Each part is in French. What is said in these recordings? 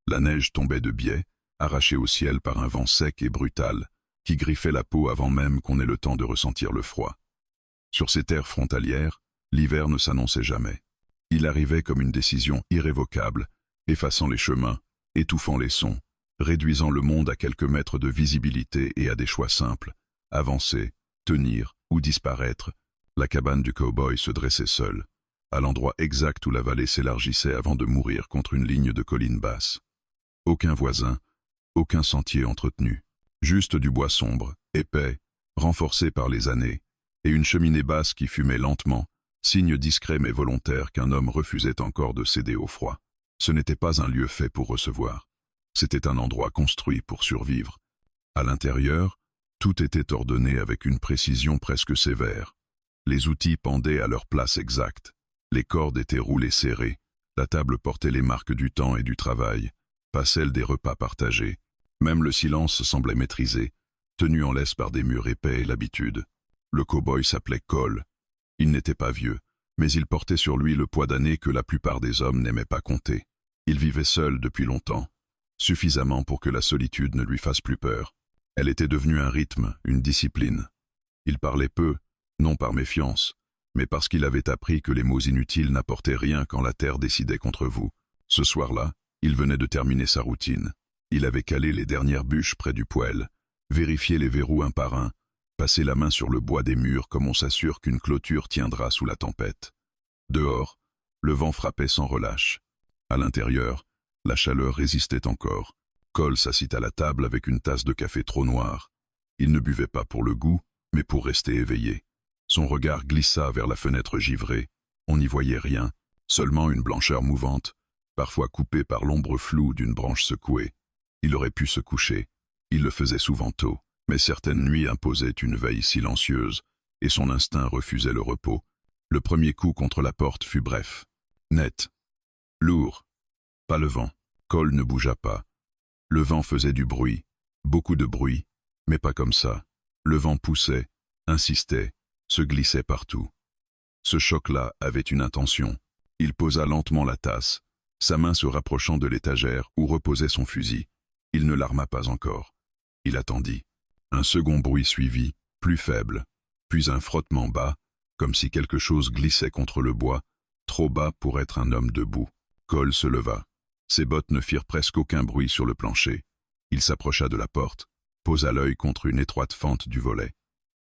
La neige tombait de biais, arrachée au ciel par un vent sec et brutal, qui griffait la peau avant même qu'on ait le temps de ressentir le froid. Sur ces terres frontalières, l'hiver ne s'annonçait jamais. Il arrivait comme une décision irrévocable, effaçant les chemins, étouffant les sons, réduisant le monde à quelques mètres de visibilité et à des choix simples, avancer, tenir ou disparaître. La cabane du cow-boy se dressait seule, à l'endroit exact où la vallée s'élargissait avant de mourir contre une ligne de collines basses. Aucun voisin, aucun sentier entretenu, juste du bois sombre, épais, renforcé par les années, et une cheminée basse qui fumait lentement, signe discret mais volontaire qu'un homme refusait encore de céder au froid. Ce n'était pas un lieu fait pour recevoir. C'était un endroit construit pour survivre. À l'intérieur, tout était ordonné avec une précision presque sévère. Les outils pendaient à leur place exacte. Les cordes étaient roulées serrées. La table portait les marques du temps et du travail, pas celles des repas partagés. Même le silence semblait maîtrisé, tenu en laisse par des murs épais et l'habitude. Le cow-boy s'appelait Cole. Il n'était pas vieux, mais il portait sur lui le poids d'années que la plupart des hommes n'aimaient pas compter. Il vivait seul depuis longtemps, suffisamment pour que la solitude ne lui fasse plus peur. Elle était devenue un rythme, une discipline. Il parlait peu, non par méfiance, mais parce qu'il avait appris que les mots inutiles n'apportaient rien quand la terre décidait contre vous. Ce soir-là, il venait de terminer sa routine. Il avait calé les dernières bûches près du poêle, vérifié les verrous un par un, passé la main sur le bois des murs comme on s'assure qu'une clôture tiendra sous la tempête. Dehors, le vent frappait sans relâche. À l'intérieur, la chaleur résistait encore. Cole s'assit à la table avec une tasse de café trop noire. Il ne buvait pas pour le goût, mais pour rester éveillé. Son regard glissa vers la fenêtre givrée. On n'y voyait rien, seulement une blancheur mouvante, parfois coupée par l'ombre floue d'une branche secouée. Il aurait pu se coucher. Il le faisait souvent tôt, mais certaines nuits imposaient une veille silencieuse, et son instinct refusait le repos. Le premier coup contre la porte fut bref, net, lourd. Pas le vent. Cole ne bougea pas. Le vent faisait du bruit, beaucoup de bruit, mais pas comme ça. Le vent poussait, insistait, se glissait partout. Ce choc-là avait une intention. Il posa lentement la tasse, sa main se rapprochant de l'étagère où reposait son fusil. Il ne l'arma pas encore. Il attendit. Un second bruit suivit, plus faible, puis un frottement bas, comme si quelque chose glissait contre le bois, trop bas pour être un homme debout. Cole se leva. Ses bottes ne firent presque aucun bruit sur le plancher. Il s'approcha de la porte, posa l'œil contre une étroite fente du volet.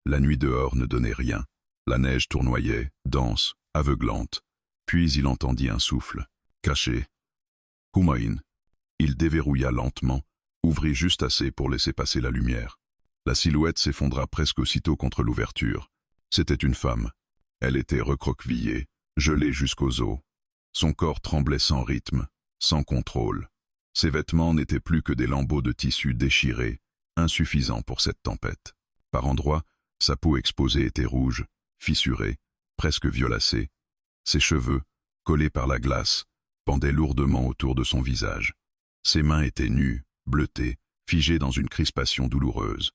La nuit dehors ne donnait rien. La neige tournoyait, dense, aveuglante. Puis il entendit un souffle. Caché. Humain. Il déverrouilla lentement, ouvrit juste assez pour laisser passer la lumière. La silhouette s'effondra presque aussitôt contre l'ouverture. C'était une femme. Elle était recroquevillée, gelée jusqu'aux os. Son corps tremblait sans rythme, sans contrôle. Ses vêtements n'étaient plus que des lambeaux de tissu déchirés, insuffisants pour cette tempête. Par endroits, sa peau exposée était rouge, fissurée, presque violacée. Ses cheveux, collés par la glace, pendaient lourdement autour de son visage. Ses mains étaient nues, bleutées, figées dans une crispation douloureuse.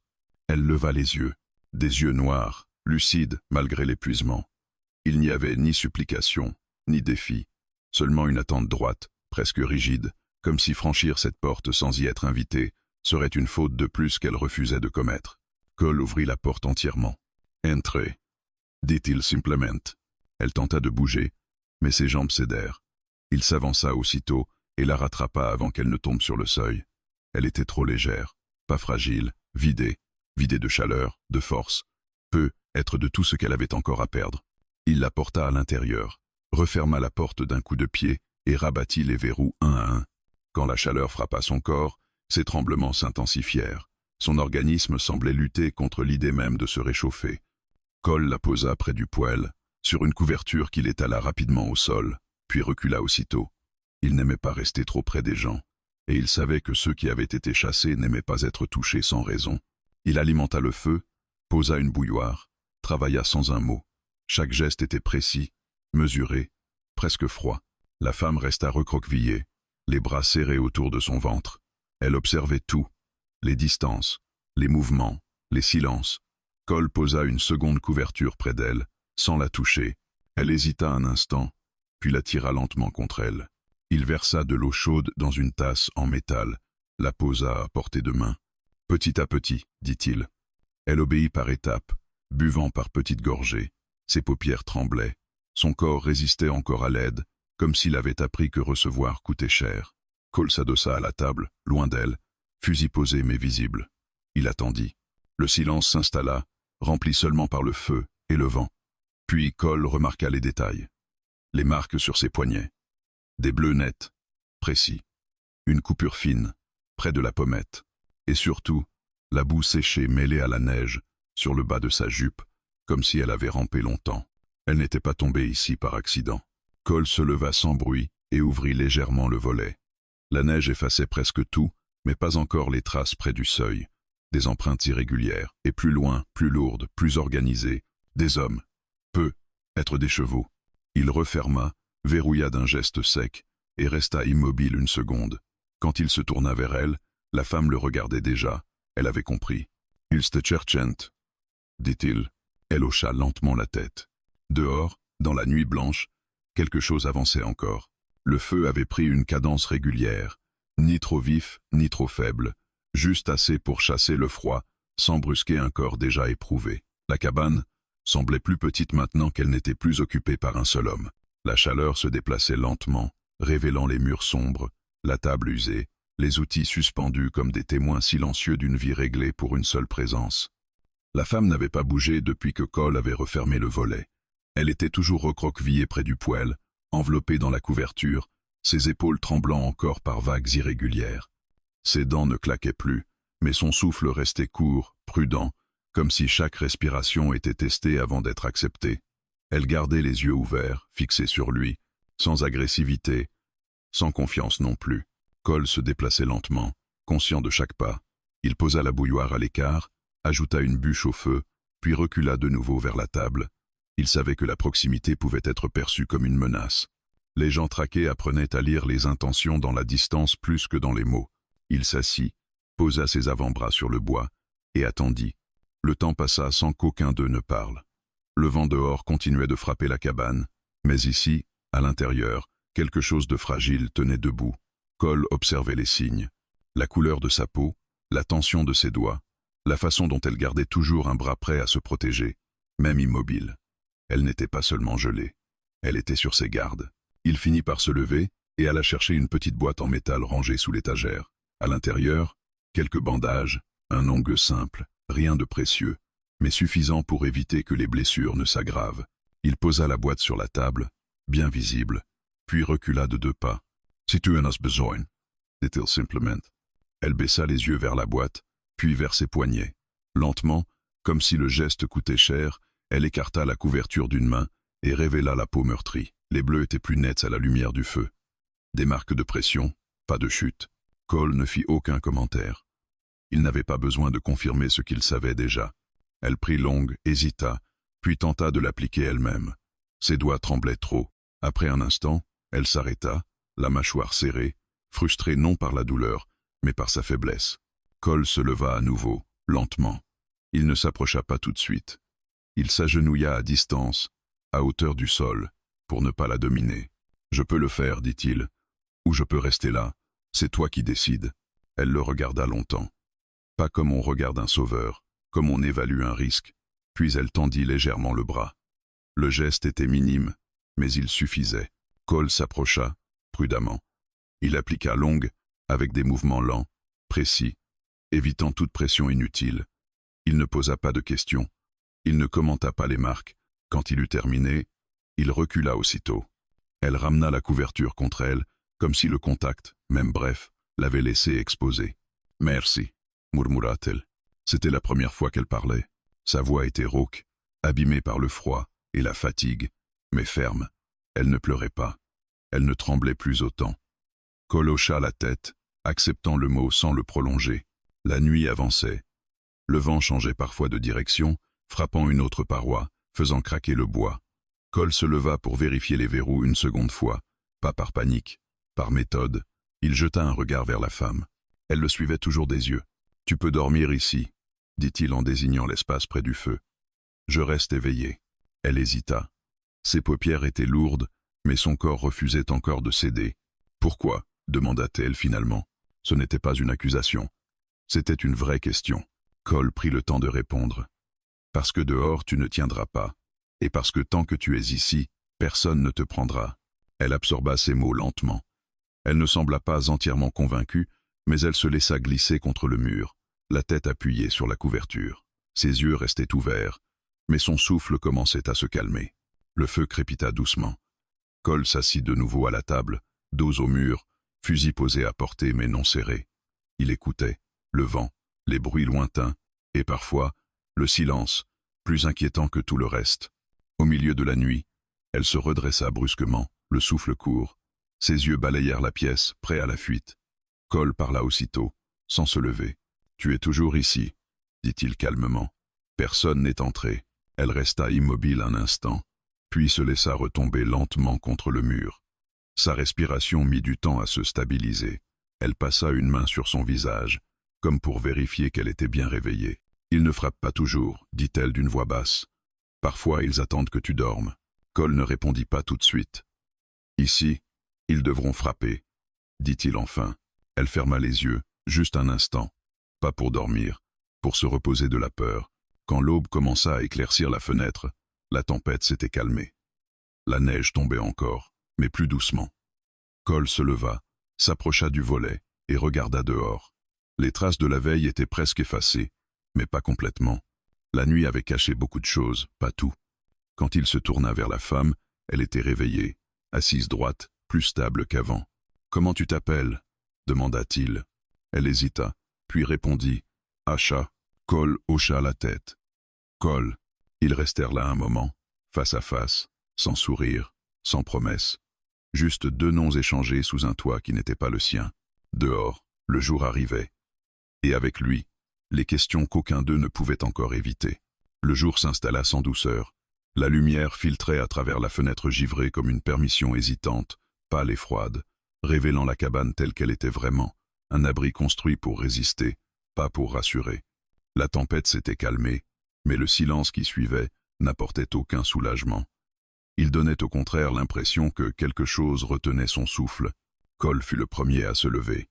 Elle leva les yeux, des yeux noirs, lucides malgré l'épuisement. Il n'y avait ni supplication, ni défi, seulement une attente droite, presque rigide, comme si franchir cette porte sans y être invité serait une faute de plus qu'elle refusait de commettre. Cole ouvrit la porte entièrement. « Entrez », dit-il simplement. Elle tenta de bouger, mais ses jambes cédèrent. Il s'avança aussitôt et la rattrapa avant qu'elle ne tombe sur le seuil. Elle était trop légère, pas fragile, vidée de chaleur, de force, peu être de tout ce qu'elle avait encore à perdre. Il la porta à l'intérieur, referma la porte d'un coup de pied et rabattit les verrous un à un. Quand la chaleur frappa son corps, ses tremblements s'intensifièrent. Son organisme semblait lutter contre l'idée même de se réchauffer. Cole la posa près du poêle, sur une couverture qu'il étala rapidement au sol, puis recula aussitôt. Il n'aimait pas rester trop près des gens, et il savait que ceux qui avaient été chassés n'aimaient pas être touchés sans raison. Il alimenta le feu, posa une bouilloire, travailla sans un mot. Chaque geste était précis, mesuré, presque froid. La femme resta recroquevillée, les bras serrés autour de son ventre. Elle observait tout, les distances, les mouvements, les silences. Cole posa une seconde couverture près d'elle, sans la toucher. Elle hésita un instant, puis la tira lentement contre elle. Il versa de l'eau chaude dans une tasse en métal, la posa à portée de main. Petit à petit, dit-il. Elle obéit par étapes, buvant par petites gorgées. Ses paupières tremblaient. Son corps résistait encore à l'aide, comme s'il avait appris que recevoir coûtait cher. Cole s'adossa à la table, loin d'elle, fusil posé mais visible. Il attendit. Le silence s'installa, rempli seulement par le feu et le vent. Puis Cole remarqua les détails. Les marques sur ses poignets. Des bleus nets, précis. Une coupure fine, près de la pommette. Et surtout, la boue séchée mêlée à la neige, sur le bas de sa jupe, comme si elle avait rampé longtemps. Elle n'était pas tombée ici par accident. Cole se leva sans bruit et ouvrit légèrement le volet. La neige effaçait presque tout, mais pas encore les traces près du seuil. Des empreintes irrégulières, et plus loin, plus lourdes, plus organisées. Des hommes. Peu, être des chevaux. Il referma, verrouilla d'un geste sec, et resta immobile une seconde. Quand il se tourna vers elle, la femme le regardait déjà. Elle avait compris. « Il se cherchent », dit-il. Elle hocha lentement la tête. Dehors, dans la nuit blanche, quelque chose avançait encore. Le feu avait pris une cadence régulière, ni trop vif, ni trop faible, juste assez pour chasser le froid, sans brusquer un corps déjà éprouvé. La cabane semblait plus petite maintenant qu'elle n'était plus occupée par un seul homme. La chaleur se déplaçait lentement, révélant les murs sombres, la table usée, les outils suspendus comme des témoins silencieux d'une vie réglée pour une seule présence. La femme n'avait pas bougé depuis que Cole avait refermé le volet. Elle était toujours recroquevillée près du poêle, enveloppée dans la couverture, ses épaules tremblant encore par vagues irrégulières. Ses dents ne claquaient plus, mais son souffle restait court, prudent, comme si chaque respiration était testée avant d'être acceptée. Elle gardait les yeux ouverts, fixés sur lui, sans agressivité, sans confiance non plus. Cole se déplaçait lentement, conscient de chaque pas. Il posa la bouilloire à l'écart, ajouta une bûche au feu, puis recula de nouveau vers la table. Il savait que la proximité pouvait être perçue comme une menace. Les gens traqués apprenaient à lire les intentions dans la distance plus que dans les mots. Il s'assit, posa ses avant-bras sur le bois, et attendit. Le temps passa sans qu'aucun d'eux ne parle. Le vent dehors continuait de frapper la cabane, mais ici, à l'intérieur, quelque chose de fragile tenait debout. Cole observait les signes. La couleur de sa peau, la tension de ses doigts, la façon dont elle gardait toujours un bras prêt à se protéger, même immobile. Elle n'était pas seulement gelée, elle était sur ses gardes. Il finit par se lever et alla chercher une petite boîte en métal rangée sous l'étagère. À l'intérieur, quelques bandages, un ongle simple, rien de précieux, mais suffisant pour éviter que les blessures ne s'aggravent. Il posa la boîte sur la table, bien visible, puis recula de 2 pas. « Si tu en as besoin », dit-il simplement. Elle baissa les yeux vers la boîte, puis vers ses poignets. Lentement, comme si le geste coûtait cher, elle écarta la couverture d'une main et révéla la peau meurtrie. Les bleus étaient plus nets à la lumière du feu. Des marques de pression, pas de chute. Cole ne fit aucun commentaire. Il n'avait pas besoin de confirmer ce qu'il savait déjà. Elle prit l'ongle, hésita, puis tenta de l'appliquer elle-même. Ses doigts tremblaient trop. Après un instant, elle s'arrêta, la mâchoire serrée, frustrée non par la douleur, mais par sa faiblesse. Cole se leva à nouveau, lentement. Il ne s'approcha pas tout de suite. Il s'agenouilla à distance, à hauteur du sol, pour ne pas la dominer. « Je peux le faire, dit-il, ou je peux rester là. C'est toi qui décides. » Elle le regarda longtemps. Pas comme on regarde un sauveur, comme on évalue un risque, puis elle tendit légèrement le bras. Le geste était minime, mais il suffisait. Cole s'approcha, prudemment. Il appliqua l'ongle, avec des mouvements lents, précis, évitant toute pression inutile. Il ne posa pas de questions. Il ne commenta pas les marques. Quand il eut terminé, il recula aussitôt. Elle ramena la couverture contre elle, comme si le contact, même bref, l'avait laissé exposé. « Merci », murmura-t-elle. C'était la première fois qu'elle parlait. Sa voix était rauque, abîmée par le froid et la fatigue, mais ferme. Elle ne pleurait pas. Elle ne tremblait plus autant. Cole hocha la tête, acceptant le mot sans le prolonger. La nuit avançait. Le vent changeait parfois de direction, frappant une autre paroi, faisant craquer le bois. Cole se leva pour vérifier les verrous une seconde fois, pas par panique, par méthode. Il jeta un regard vers la femme. Elle le suivait toujours des yeux. « Tu peux dormir ici », dit-il en désignant l'espace près du feu. « Je reste éveillé. » Elle hésita. Ses paupières étaient lourdes, mais son corps refusait encore de céder. Pourquoi demanda-t-elle finalement. Ce n'était pas une accusation. C'était une vraie question. Cole prit le temps de répondre. Parce que dehors tu ne tiendras pas. Et parce que tant que tu es ici, personne ne te prendra. Elle absorba ces mots lentement. Elle ne sembla pas entièrement convaincue, mais elle se laissa glisser contre le mur, la tête appuyée sur la couverture. Ses yeux restaient ouverts, mais son souffle commençait à se calmer. Le feu crépita doucement. Cole s'assit de nouveau à la table, dos au mur, fusil posé à portée mais non serré. Il écoutait, le vent, les bruits lointains, et parfois, le silence, plus inquiétant que tout le reste. Au milieu de la nuit, elle se redressa brusquement, le souffle court. Ses yeux balayèrent la pièce, prêts à la fuite. Cole parla aussitôt, sans se lever. « Tu es toujours ici, » dit-il calmement. Personne n'est entré. Elle resta immobile un instant, puis se laissa retomber lentement contre le mur. Sa respiration mit du temps à se stabiliser. Elle passa une main sur son visage, comme pour vérifier qu'elle était bien réveillée. « Ils ne frappent pas toujours, » dit-elle d'une voix basse. « Parfois, ils attendent que tu dormes. » Cole ne répondit pas tout de suite. « Ici, ils devront frapper, » dit-il enfin. Elle ferma les yeux, juste un instant. Pas pour dormir, pour se reposer de la peur. Quand l'aube commença à éclaircir la fenêtre, la tempête s'était calmée. La neige tombait encore, mais plus doucement. Cole se leva, s'approcha du volet et regarda dehors. Les traces de la veille étaient presque effacées, mais pas complètement. La nuit avait caché beaucoup de choses, pas tout. Quand il se tourna vers la femme, elle était réveillée, assise droite, plus stable qu'avant. « Comment tu t'appelles » demanda-t-il. Elle hésita, puis répondit « Asha ». Cole hocha la tête. « Cole ». Ils restèrent là un moment, face à face, sans sourire, sans promesse. Juste deux noms échangés sous un toit qui n'était pas le sien. Dehors, le jour arrivait. Et avec lui, les questions qu'aucun d'eux ne pouvait encore éviter. Le jour s'installa sans douceur. La lumière filtrait à travers la fenêtre givrée comme une permission hésitante, pâle et froide, révélant la cabane telle qu'elle était vraiment, un abri construit pour résister, pas pour rassurer. La tempête s'était calmée, mais le silence qui suivait n'apportait aucun soulagement. Il donnait au contraire l'impression que quelque chose retenait son souffle. Cole fut le premier à se lever.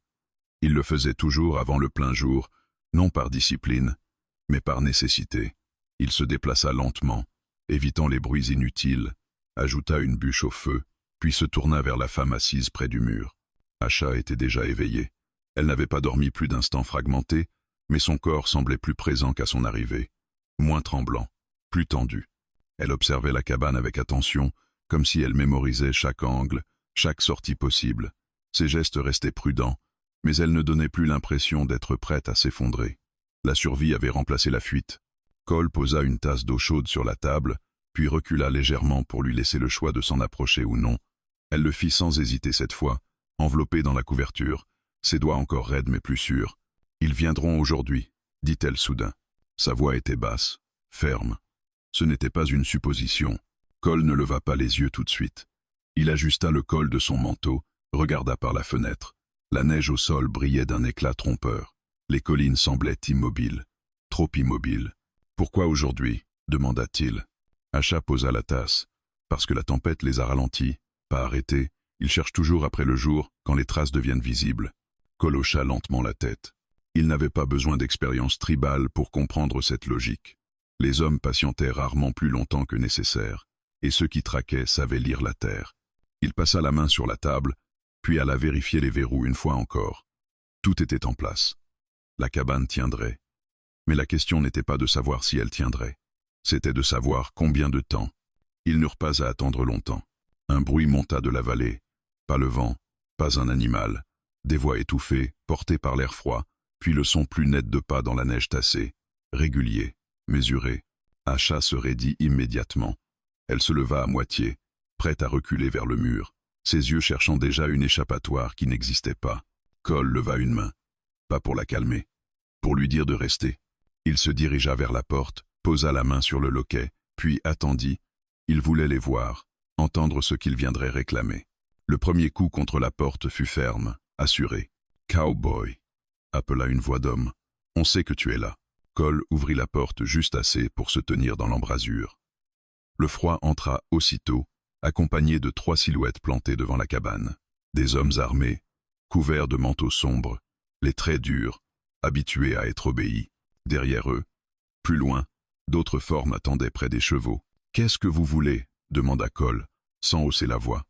Il le faisait toujours avant le plein jour, non par discipline, mais par nécessité. Il se déplaça lentement, évitant les bruits inutiles, ajouta une bûche au feu, puis se tourna vers la femme assise près du mur. Asha était déjà éveillée. Elle n'avait pas dormi plus d'instants fragmentés, mais son corps semblait plus présent qu'à son arrivée, moins tremblant, plus tendu. Elle observait la cabane avec attention, comme si elle mémorisait chaque angle, chaque sortie possible. Ses gestes restaient prudents, mais elle ne donnait plus l'impression d'être prête à s'effondrer. La survie avait remplacé la fuite. Cole posa une tasse d'eau chaude sur la table, puis recula légèrement pour lui laisser le choix de s'en approcher ou non. Elle le fit sans hésiter cette fois, enveloppée dans la couverture, ses doigts encore raides mais plus sûrs. « Ils viendront aujourd'hui », dit-elle soudain. Sa voix était basse, ferme. Ce n'était pas une supposition. Cole ne leva pas les yeux tout de suite. Il ajusta le col de son manteau, regarda par la fenêtre. La neige au sol brillait d'un éclat trompeur. Les collines semblaient immobiles, trop immobiles. « Pourquoi aujourd'hui » demanda-t-il. Asha posa la tasse. « Parce que la tempête les a ralentis, pas arrêtés. Ils cherchent toujours après le jour, quand les traces deviennent visibles. » Cole hocha lentement la tête. Il n'avait pas besoin d'expérience tribale pour comprendre cette logique. Les hommes patientaient rarement plus longtemps que nécessaire, et ceux qui traquaient savaient lire la terre. Il passa la main sur la table, puis alla vérifier les verrous une fois encore. Tout était en place. La cabane tiendrait. Mais la question n'était pas de savoir si elle tiendrait. C'était de savoir combien de temps. Ils n'eurent pas à attendre longtemps. Un bruit monta de la vallée. Pas le vent, pas un animal. Des voix étouffées, portées par l'air froid, puis le son plus net de pas dans la neige tassée, régulier, mesuré. Asha se raidit immédiatement. Elle se leva à moitié, prête à reculer vers le mur, ses yeux cherchant déjà une échappatoire qui n'existait pas. Cole leva une main, pas pour la calmer, pour lui dire de rester. Il se dirigea vers la porte, posa la main sur le loquet, puis attendit. Il voulait les voir, entendre ce qu'ils viendraient réclamer. Le premier coup contre la porte fut ferme, assuré. « Cowboy !» appela une voix d'homme. « On sait que tu es là. » Cole ouvrit la porte juste assez pour se tenir dans l'embrasure. Le froid entra aussitôt, accompagné de 3 silhouettes plantées devant la cabane. Des hommes armés, couverts de manteaux sombres, les traits durs, habitués à être obéis. Derrière eux, plus loin, d'autres formes attendaient près des chevaux. « Qu'est-ce que vous voulez » demanda Cole, sans hausser la voix.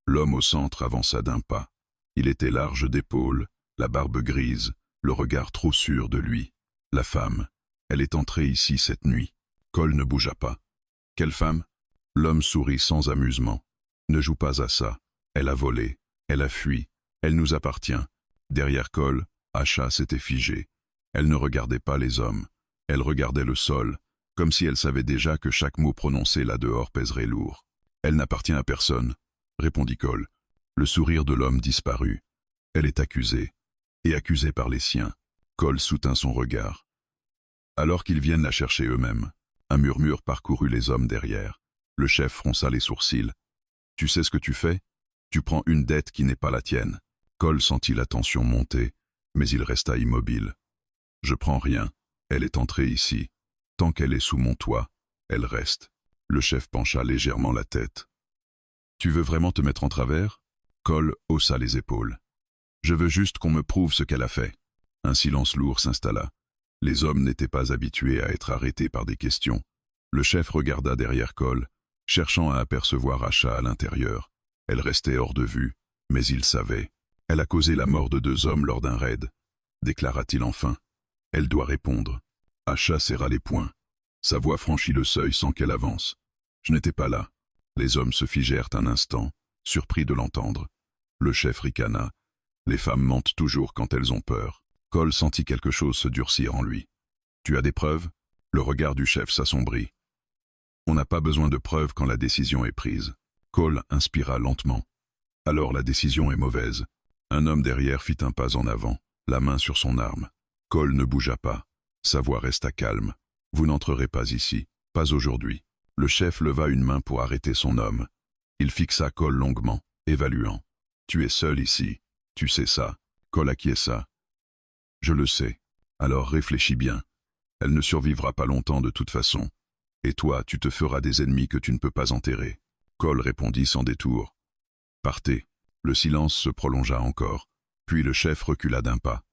L'homme au centre avança d'un pas. Il était large d'épaules, la barbe grise, le regard trop sûr de lui. La femme, elle est entrée ici cette nuit. Cole ne bougea pas. Quelle femme? L'homme sourit sans amusement. Ne joue pas à ça. Elle a volé, elle a fui, elle nous appartient. Derrière Cole, Asha s'était figée. Elle ne regardait pas les hommes. Elle regardait le sol, comme si elle savait déjà que chaque mot prononcé là-dehors pèserait lourd. Elle n'appartient à personne, répondit Cole. Le sourire de l'homme disparut. Elle est accusée, et accusée par les siens. Cole soutint son regard. Alors qu'ils viennent la chercher eux-mêmes, un murmure parcourut les hommes derrière. Le chef fronça les sourcils. Tu sais ce que tu fais? Tu prends une dette qui n'est pas la tienne. Cole sentit la tension monter, mais il resta immobile. Je prends rien. Elle est entrée ici. Tant qu'elle est sous mon toit, elle reste. Le chef pencha légèrement la tête. Tu veux vraiment te mettre en travers? Cole haussa les épaules. Je veux juste qu'on me prouve ce qu'elle a fait. Un silence lourd s'installa. Les hommes n'étaient pas habitués à être arrêtés par des questions. Le chef regarda derrière Cole, cherchant à apercevoir Asha à l'intérieur. Elle restait hors de vue, mais il savait. Elle a causé la mort de 2 hommes lors d'un raid, déclara-t-il enfin. Elle doit répondre. Asha serra les poings. Sa voix franchit le seuil sans qu'elle avance. Je n'étais pas là. Les hommes se figèrent un instant, surpris de l'entendre. Le chef ricana. Les femmes mentent toujours quand elles ont peur. Cole sentit quelque chose se durcir en lui. Tu as des preuves? Le regard du chef s'assombrit. On n'a pas besoin de preuves quand la décision est prise. Cole inspira lentement. Alors la décision est mauvaise. Un homme derrière fit un pas en avant, la main sur son arme. Cole ne bougea pas. Sa voix resta calme. Vous n'entrerez pas ici, pas aujourd'hui. Le chef leva une main pour arrêter son homme. Il fixa Cole longuement, évaluant. Tu es seul ici. Tu sais ça. Cole acquiesça. Je le sais. Alors réfléchis bien. Elle ne survivra pas longtemps de toute façon. Et toi, tu te feras des ennemis que tu ne peux pas enterrer. Cole répondit sans détour. Partez. Le silence se prolongea encore. Puis le chef recula d'un pas.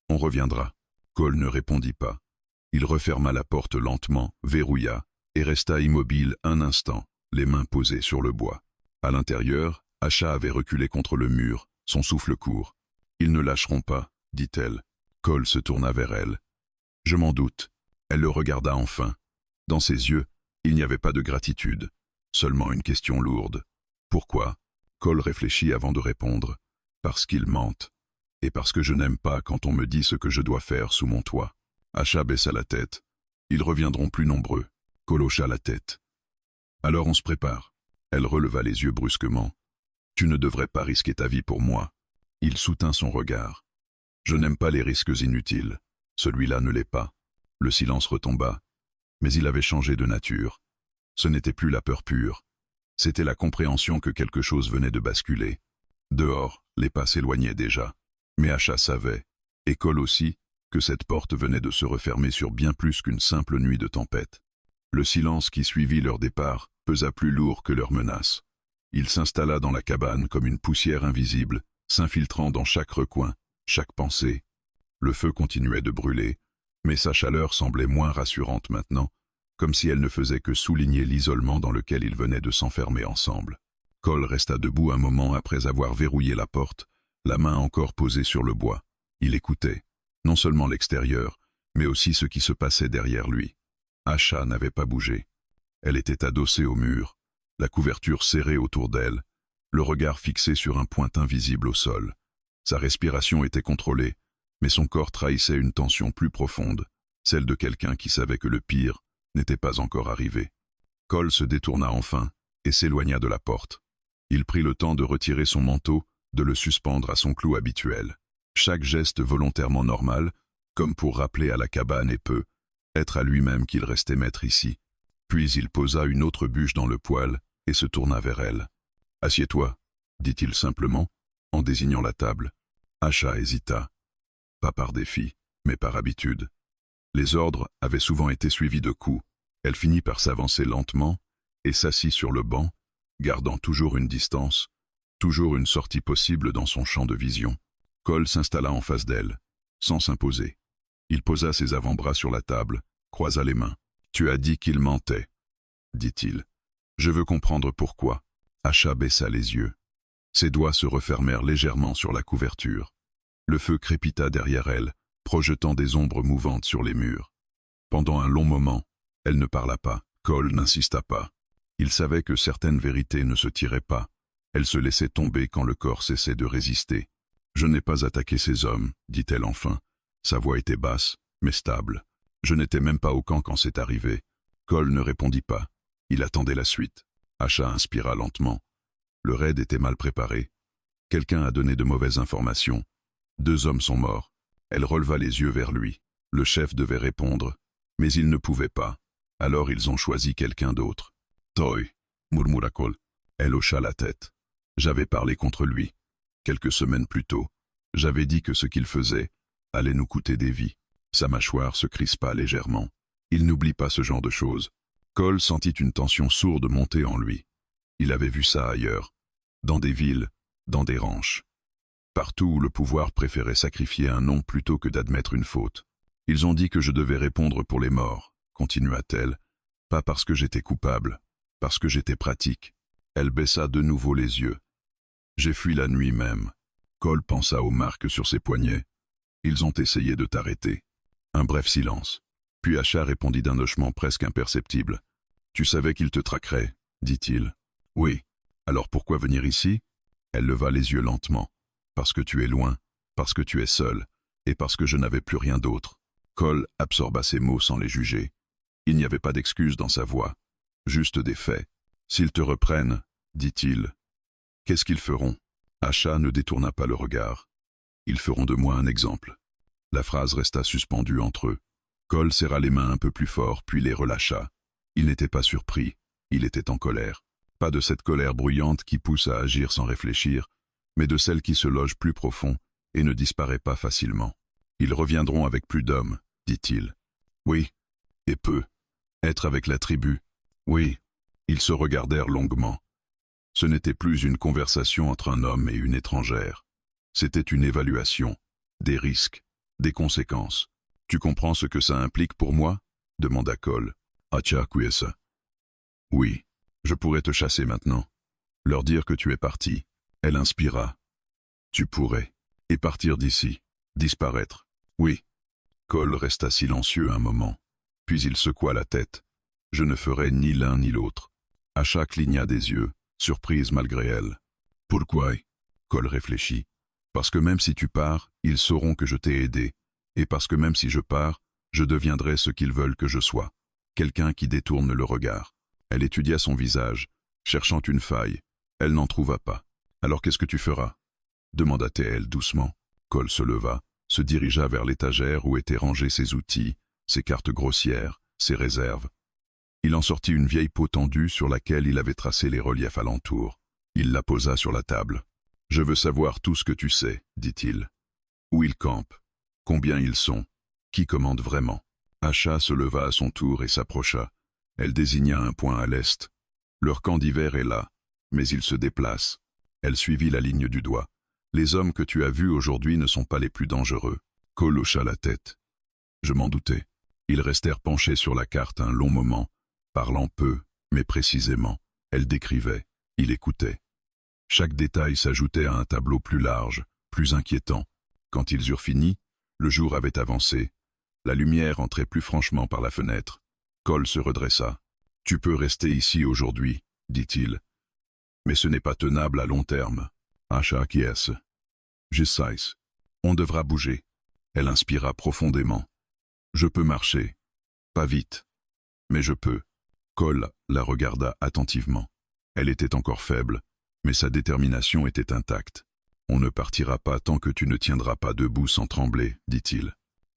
On reviendra. Cole ne répondit pas. Il referma la porte lentement, verrouilla, et resta immobile un instant, les mains posées sur le bois. À l'intérieur, Asha avait reculé contre le mur, son souffle court. Ils ne lâcheront pas, dit-elle. Cole se tourna vers elle. Je m'en doute. Elle le regarda enfin. Dans ses yeux, il n'y avait pas de gratitude, seulement une question lourde. Pourquoi? Cole réfléchit avant de répondre. Parce qu'ils mentent. Et parce que je n'aime pas quand on me dit ce que je dois faire sous mon toit. Asha baissa la tête. Ils reviendront plus nombreux. Cole hocha la tête. Alors on se prépare. Elle releva les yeux brusquement. Tu ne devrais pas risquer ta vie pour moi. Il soutint son regard. Je n'aime pas les risques inutiles. Celui-là ne l'est pas. Le silence retomba. Mais il avait changé de nature. Ce n'était plus la peur pure. C'était la compréhension que quelque chose venait de basculer. Dehors, les pas s'éloignaient déjà. Mais Asha savait, et Cole aussi, que cette porte venait de se refermer sur bien plus qu'une simple nuit de tempête. Le silence qui suivit leur départ pesa plus lourd que leurs menaces. Il s'installa dans la cabane comme une poussière invisible, s'infiltrant dans chaque recoin, chaque pensée. Le feu continuait de brûler, mais sa chaleur semblait moins rassurante maintenant, comme si elle ne faisait que souligner l'isolement dans lequel ils venaient de s'enfermer ensemble. Cole resta debout un moment après avoir verrouillé la porte, la main encore posée sur le bois. Il écoutait, non seulement l'extérieur, mais aussi ce qui se passait derrière lui. Asha n'avait pas bougé. Elle était adossée au mur, la couverture serrée autour d'elle, le regard fixé sur un point invisible au sol. Sa respiration était contrôlée, mais son corps trahissait une tension plus profonde, celle de quelqu'un qui savait que le pire n'était pas encore arrivé. Cole se détourna enfin et s'éloigna de la porte. Il prit le temps de retirer son manteau, de le suspendre à son clou habituel. Chaque geste volontairement normal, comme pour rappeler à la cabane et peu, être à lui-même qu'il restait maître ici. Puis il posa une autre bûche dans le poêle et se tourna vers elle. « Assieds-toi », dit-il simplement, en désignant la table. Asha hésita. Pas par défi, mais par habitude. Les ordres avaient souvent été suivis de coups. Elle finit par s'avancer lentement et s'assit sur le banc, gardant toujours une distance, Toujours une sortie possible dans son champ de vision. Cole s'installa en face d'elle, sans s'imposer. Il posa ses avant-bras sur la table, croisa les mains. « Tu as dit qu'il mentait, » dit-il. « Je veux comprendre pourquoi. » Asha baissa les yeux. Ses doigts se refermèrent légèrement sur la couverture. Le feu crépita derrière elle, projetant des ombres mouvantes sur les murs. Pendant un long moment, elle ne parla pas. Cole n'insista pas. Il savait que certaines vérités ne se tiraient pas. Elle se laissait tomber quand le corps cessait de résister. « Je n'ai pas attaqué ces hommes, » dit-elle enfin. Sa voix était basse, mais stable. « Je n'étais même pas au camp quand c'est arrivé. » Cole ne répondit pas. Il attendait la suite. Asha inspira lentement. Le raid était mal préparé. Quelqu'un a donné de mauvaises informations. 2 hommes sont morts. Elle releva les yeux vers lui. Le chef devait répondre, mais il ne pouvait pas. Alors ils ont choisi quelqu'un d'autre. « Toy » murmura Cole. Elle hocha la tête. « J'avais parlé contre lui. Quelques semaines plus tôt, j'avais dit que ce qu'il faisait allait nous coûter des vies. » Sa mâchoire se crispa légèrement. Il n'oublie pas ce genre de choses. Cole sentit une tension sourde monter en lui. Il avait vu ça ailleurs, dans des villes, dans des ranchs. Partout où le pouvoir préférait sacrifier un nom plutôt que d'admettre une faute. « Ils ont dit que je devais répondre pour les morts, » continua-t-elle, « pas parce que j'étais coupable, parce que j'étais pratique. » Elle baissa de nouveau les yeux. « J'ai fui la nuit même. » Cole pensa aux marques sur ses poignets. « Ils ont essayé de t'arrêter. » Un bref silence. Puis Asha répondit d'un hochement presque imperceptible. « Tu savais qu'il te traquerait, » dit-il. « Oui. Alors pourquoi venir ici ?» Elle leva les yeux lentement. « Parce que tu es loin, parce que tu es seul, et parce que je n'avais plus rien d'autre. » Cole absorba ses mots sans les juger. Il n'y avait pas d'excuse dans sa voix, juste des faits. « S'ils te reprennent, » dit-il, « qu'est-ce qu'ils feront ?» Asha ne détourna pas le regard. « Ils feront de moi un exemple. » La phrase resta suspendue entre eux. Cole serra les mains un peu plus fort, puis les relâcha. Il n'était pas surpris, il était en colère. Pas de cette colère bruyante qui pousse à agir sans réfléchir, mais de celle qui se loge plus profond et ne disparaît pas facilement. « Ils reviendront avec plus d'hommes, » dit-il. « Oui, et peu. Être avec la tribu. Oui. » Ils se regardèrent longuement. Ce n'était plus une conversation entre un homme et une étrangère. C'était une évaluation, des risques, des conséquences. « Tu comprends ce que ça implique pour moi ?» demanda Cole. « Acha Kuesa. »« Oui, je pourrais te chasser maintenant. Leur dire que tu es parti. » Elle inspira. « Tu pourrais. Et partir d'ici. Disparaître. » « Oui. » Cole resta silencieux un moment. Puis il secoua la tête. « Je ne ferai ni l'un ni l'autre. » Asha cligna des yeux, surprise malgré elle. « Pourquoi ?» Cole réfléchit. « Parce que même si tu pars, ils sauront que je t'ai aidé. Et parce que même si je pars, je deviendrai ce qu'ils veulent que je sois. Quelqu'un qui détourne le regard. » Elle étudia son visage, cherchant une faille. Elle n'en trouva pas. « Alors qu'est-ce que tu feras ?» demanda-t-elle doucement. Cole se leva, se dirigea vers l'étagère où étaient rangés ses outils, ses cartes grossières, ses réserves. Il en sortit une vieille peau tendue sur laquelle il avait tracé les reliefs alentour. Il la posa sur la table. « Je veux savoir tout ce que tu sais, » dit-il. « Où ils campent, combien ils sont, qui commande vraiment. » Asha se leva à son tour et s'approcha. Elle désigna un point à l'est. « Leur camp d'hiver est là, mais ils se déplacent. » Elle suivit la ligne du doigt. « Les hommes que tu as vus aujourd'hui ne sont pas les plus dangereux. » Cole hocha la tête. Je m'en doutais. Ils restèrent penchés sur la carte un long moment, parlant peu, mais précisément. Elle décrivait, il écoutait. Chaque détail s'ajoutait à un tableau plus large, plus inquiétant. Quand ils eurent fini, le jour avait avancé. La lumière entrait plus franchement par la fenêtre. Cole se redressa. « Tu peux rester ici aujourd'hui, » dit-il. « Mais ce n'est pas tenable à long terme. » Asha acquiesce. « Je sais. On devra bouger. » Elle inspira profondément. « Je peux marcher. Pas vite. Mais je peux. » Cole la regarda attentivement. Elle était encore faible, mais sa détermination était intacte. « On ne partira pas tant que tu ne tiendras pas debout sans trembler, » dit-il.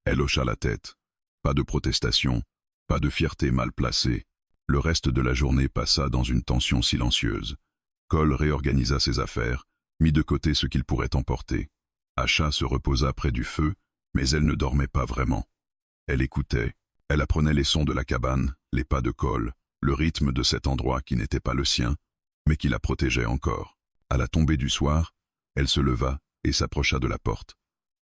Elle hocha la tête. Pas de protestation, pas de fierté mal placée. Le reste de la journée passa dans une tension silencieuse. Cole réorganisa ses affaires, mit de côté ce qu'il pourrait emporter. Asha se reposa près du feu, mais elle ne dormait pas vraiment. Elle écoutait. Elle apprenait les sons de la cabane, les pas de Cole, le rythme de cet endroit qui n'était pas le sien, mais qui la protégeait encore. À la tombée du soir, elle se leva et s'approcha de la porte.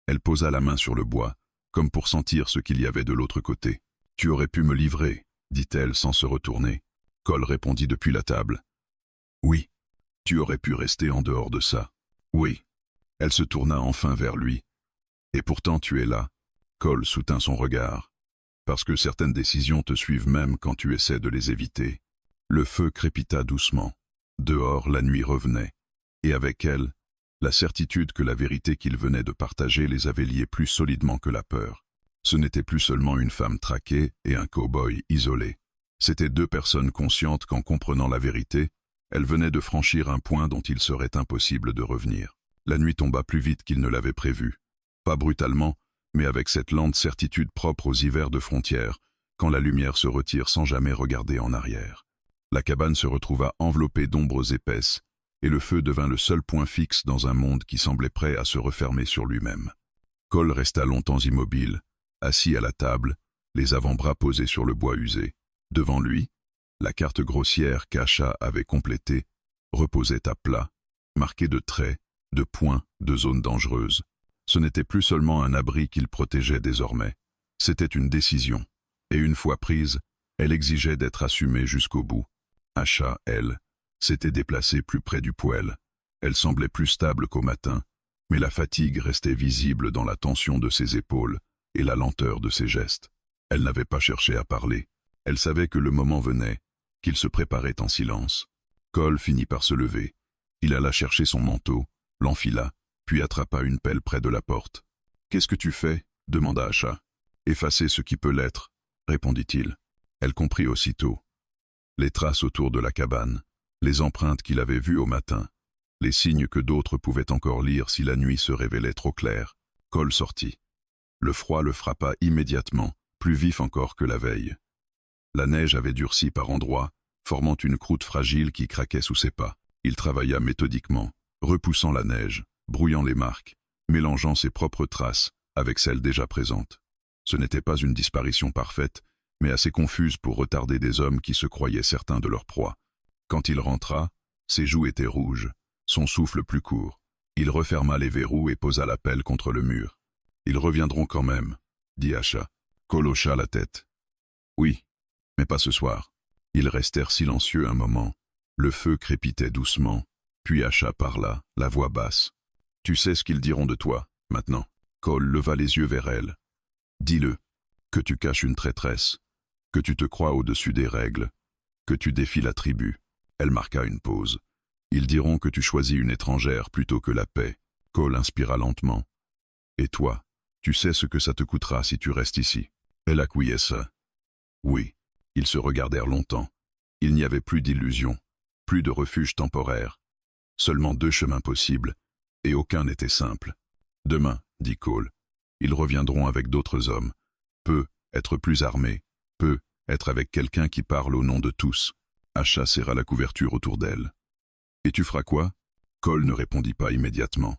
Elle posa la main sur le bois, comme pour sentir ce qu'il y avait de l'autre côté. « Tu aurais pu me livrer, » dit-elle sans se retourner. Cole répondit depuis la table. « Oui. Tu aurais pu rester en dehors de ça. » « Oui. » Elle se tourna enfin vers lui. « Et pourtant tu es là. » Cole soutint son regard. « Parce que certaines décisions te suivent même quand tu essaies de les éviter. » Le feu crépita doucement. Dehors, la nuit revenait. Et avec elle, la certitude que la vérité qu'ils venaient de partager les avait liés plus solidement que la peur. Ce n'était plus seulement une femme traquée et un cow-boy isolé. C'étaient deux personnes conscientes qu'en comprenant la vérité, elles venaient de franchir un point dont il serait impossible de revenir. La nuit tomba plus vite qu'ils ne l'avaient prévu. Pas brutalement, mais avec cette lente certitude propre aux hivers de frontières, quand la lumière se retire sans jamais regarder en arrière. La cabane se retrouva enveloppée d'ombres épaisses, et le feu devint le seul point fixe dans un monde qui semblait prêt à se refermer sur lui-même. Cole resta longtemps immobile, assis à la table, les avant-bras posés sur le bois usé. Devant lui, la carte grossière qu'Asha avait complétée reposait à plat, marquée de traits, de points, de zones dangereuses. Ce n'était plus seulement un abri qu'il protégeait désormais, c'était une décision, et une fois prise, elle exigeait d'être assumée jusqu'au bout. Asha, elle, s'était déplacée plus près du poêle. Elle semblait plus stable qu'au matin, mais la fatigue restait visible dans la tension de ses épaules et la lenteur de ses gestes. Elle n'avait pas cherché à parler. Elle savait que le moment venait, qu'il se préparait en silence. Cole finit par se lever. Il alla chercher son manteau, l'enfila, puis attrapa une pelle près de la porte. « Qu'est-ce que tu fais » demanda Asha. « Effacer ce qui peut l'être » répondit-il. Elle comprit aussitôt. Les traces autour de la cabane, les empreintes qu'il avait vues au matin, les signes que d'autres pouvaient encore lire si la nuit se révélait trop claire. Cole sortit. Le froid le frappa immédiatement, plus vif encore que la veille. La neige avait durci par endroits, formant une croûte fragile qui craquait sous ses pas. Il travailla méthodiquement, repoussant la neige, brouillant les marques, mélangeant ses propres traces avec celles déjà présentes. Ce n'était pas une disparition parfaite, mais assez confuse pour retarder des hommes qui se croyaient certains de leur proie. Quand il rentra, ses joues étaient rouges, son souffle plus court. Il referma les verrous et posa la pelle contre le mur. « Ils reviendront quand même, » dit Asha. Cole hocha la tête. « Oui, mais pas ce soir. » Ils restèrent silencieux un moment. Le feu crépitait doucement, puis Asha parla, la voix basse. « Tu sais ce qu'ils diront de toi, maintenant. » Cole leva les yeux vers elle. « Dis-le, que tu caches une traîtresse, que tu te crois au-dessus des règles, que tu défies la tribu. » Elle marqua une pause. « Ils diront que tu choisis une étrangère plutôt que la paix. » Cole inspira lentement. « Et toi, tu sais ce que ça te coûtera si tu restes ici. » Elle acquiesça. Oui, ils se regardèrent longtemps. Il n'y avait plus d'illusions, plus de refuge temporaire. Seulement deux chemins possibles, et aucun n'était simple. « Demain, » dit Cole, « ils reviendront avec d'autres hommes. Peu être plus armés, peu être avec quelqu'un qui parle au nom de tous. » Asha serra la couverture autour d'elle. « Et tu feras quoi ?» Cole ne répondit pas immédiatement.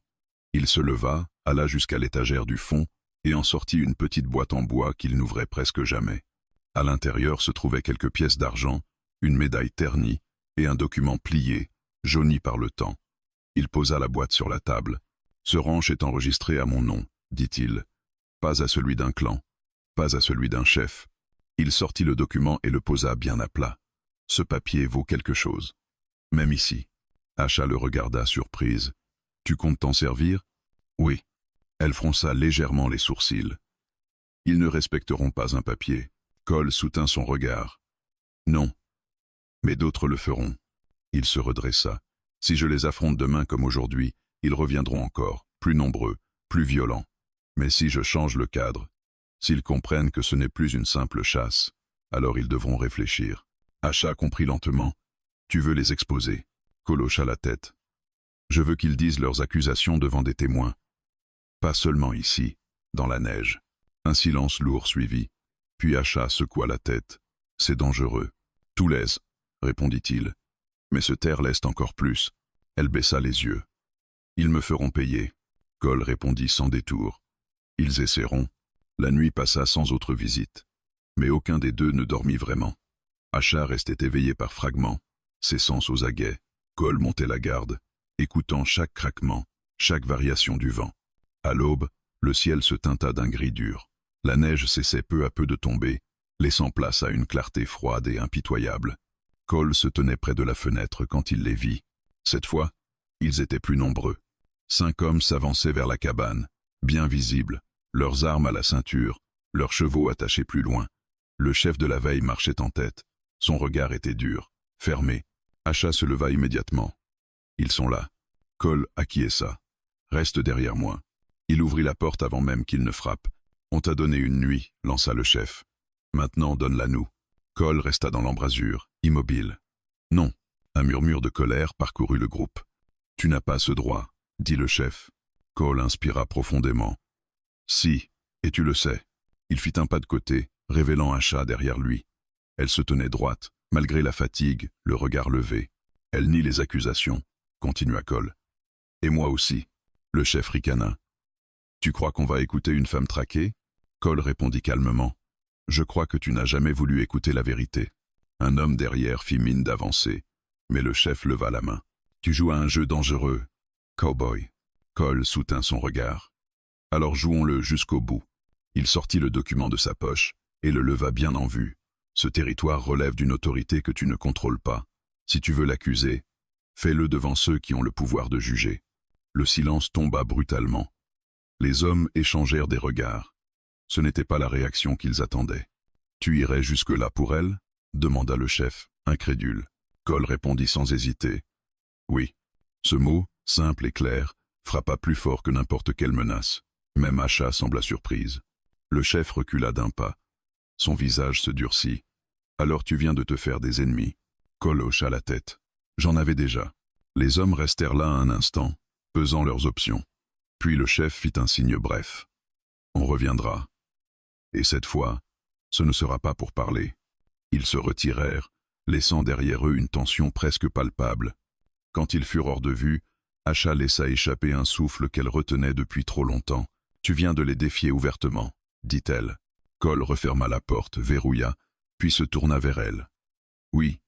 Il se leva, alla jusqu'à l'étagère du fond et en sortit une petite boîte en bois qu'il n'ouvrait presque jamais. À l'intérieur se trouvaient quelques pièces d'argent, une médaille ternie et un document plié, jauni par le temps. Il posa la boîte sur la table. « Ce ranch est enregistré à mon nom, » dit-il. « Pas à celui d'un clan, pas à celui d'un chef. » Il sortit le document et le posa bien à plat. « Ce papier vaut quelque chose. Même ici. » Asha le regarda surprise. « Tu comptes t'en servir ?»« Oui. » Elle fronça légèrement les sourcils. « Ils ne respecteront pas un papier. » Cole soutint son regard. « Non. Mais d'autres le feront. » Il se redressa. « Si je les affronte demain comme aujourd'hui, ils reviendront encore, plus nombreux, plus violents. Mais si je change le cadre, s'ils comprennent que ce n'est plus une simple chasse, alors ils devront réfléchir. » Asha comprit lentement. « Tu veux les exposer ?» Cole hocha la tête. « Je veux qu'ils disent leurs accusations devant des témoins. Pas seulement ici, dans la neige. » Un silence lourd suivit. Puis Asha secoua la tête. « C'est dangereux. »« Tout laisse, » répondit-il. « Mais se taire l'est encore plus. » Elle baissa les yeux. « Ils me feront payer. » Cole répondit sans détour. « Ils essaieront. » La nuit passa sans autre visite. Mais aucun des deux ne dormit vraiment. Asha restait éveillé par fragments, ses sens aux aguets. Cole montait la garde. écoutant chaque craquement, chaque variation du vent. À l'aube, le ciel se teinta d'un gris dur. La neige cessait peu à peu de tomber, laissant place à une clarté froide et impitoyable. Cole se tenait près de la fenêtre quand il les vit. Cette fois, ils étaient plus nombreux. 5 hommes s'avançaient vers la cabane, bien visibles, leurs armes à la ceinture, leurs chevaux attachés plus loin. Le chef de la veille marchait en tête. Son regard était dur, fermé. Asha se leva immédiatement. « Ils sont là. » Cole acquiesça. « Reste derrière moi. » Il ouvrit la porte avant même qu'il ne frappe. « On t'a donné une nuit, » lança le chef. « Maintenant, donne-la nous. » Cole resta dans l'embrasure, immobile. « Non. » Un murmure de colère parcourut le groupe. « Tu n'as pas ce droit, » dit le chef. Cole inspira profondément. « Si, et tu le sais. » Il fit un pas de côté, révélant Asha derrière lui. Elle se tenait droite, malgré la fatigue, le regard levé. « Elle nie les accusations, » continua Cole. « Et moi aussi. » Le chef ricana. « Tu crois qu'on va écouter une femme traquée ?» Cole répondit calmement. « Je crois que tu n'as jamais voulu écouter la vérité. » Un homme derrière fit mine d'avancer, mais le chef leva la main. « Tu joues à un jeu dangereux, cowboy. » Cole soutint son regard. « Alors jouons-le jusqu'au bout. » Il sortit le document de sa poche et le leva bien en vue. « Ce territoire relève d'une autorité que tu ne contrôles pas. Si tu veux l'accuser, fais-le devant ceux qui ont le pouvoir de juger. » Le silence tomba brutalement. Les hommes échangèrent des regards. Ce n'était pas la réaction qu'ils attendaient. « Tu irais jusque-là pour elle ?» demanda le chef, incrédule. Cole répondit sans hésiter. « Oui. » Ce mot, simple et clair, frappa plus fort que n'importe quelle menace. Même Asha sembla surprise. Le chef recula d'un pas. Son visage se durcit. « Alors tu viens de te faire des ennemis. » Cole hocha la tête. « J'en avais déjà. » Les hommes restèrent là un instant, pesant leurs options. Puis le chef fit un signe bref. « On reviendra. » Et cette fois, ce ne sera pas pour parler. Ils se retirèrent, laissant derrière eux une tension presque palpable. Quand ils furent hors de vue, Asha laissa échapper un souffle qu'elle retenait depuis trop longtemps. « Tu viens de les défier ouvertement, » dit-elle. Cole referma la porte, verrouilla, puis se tourna vers elle. « Oui. »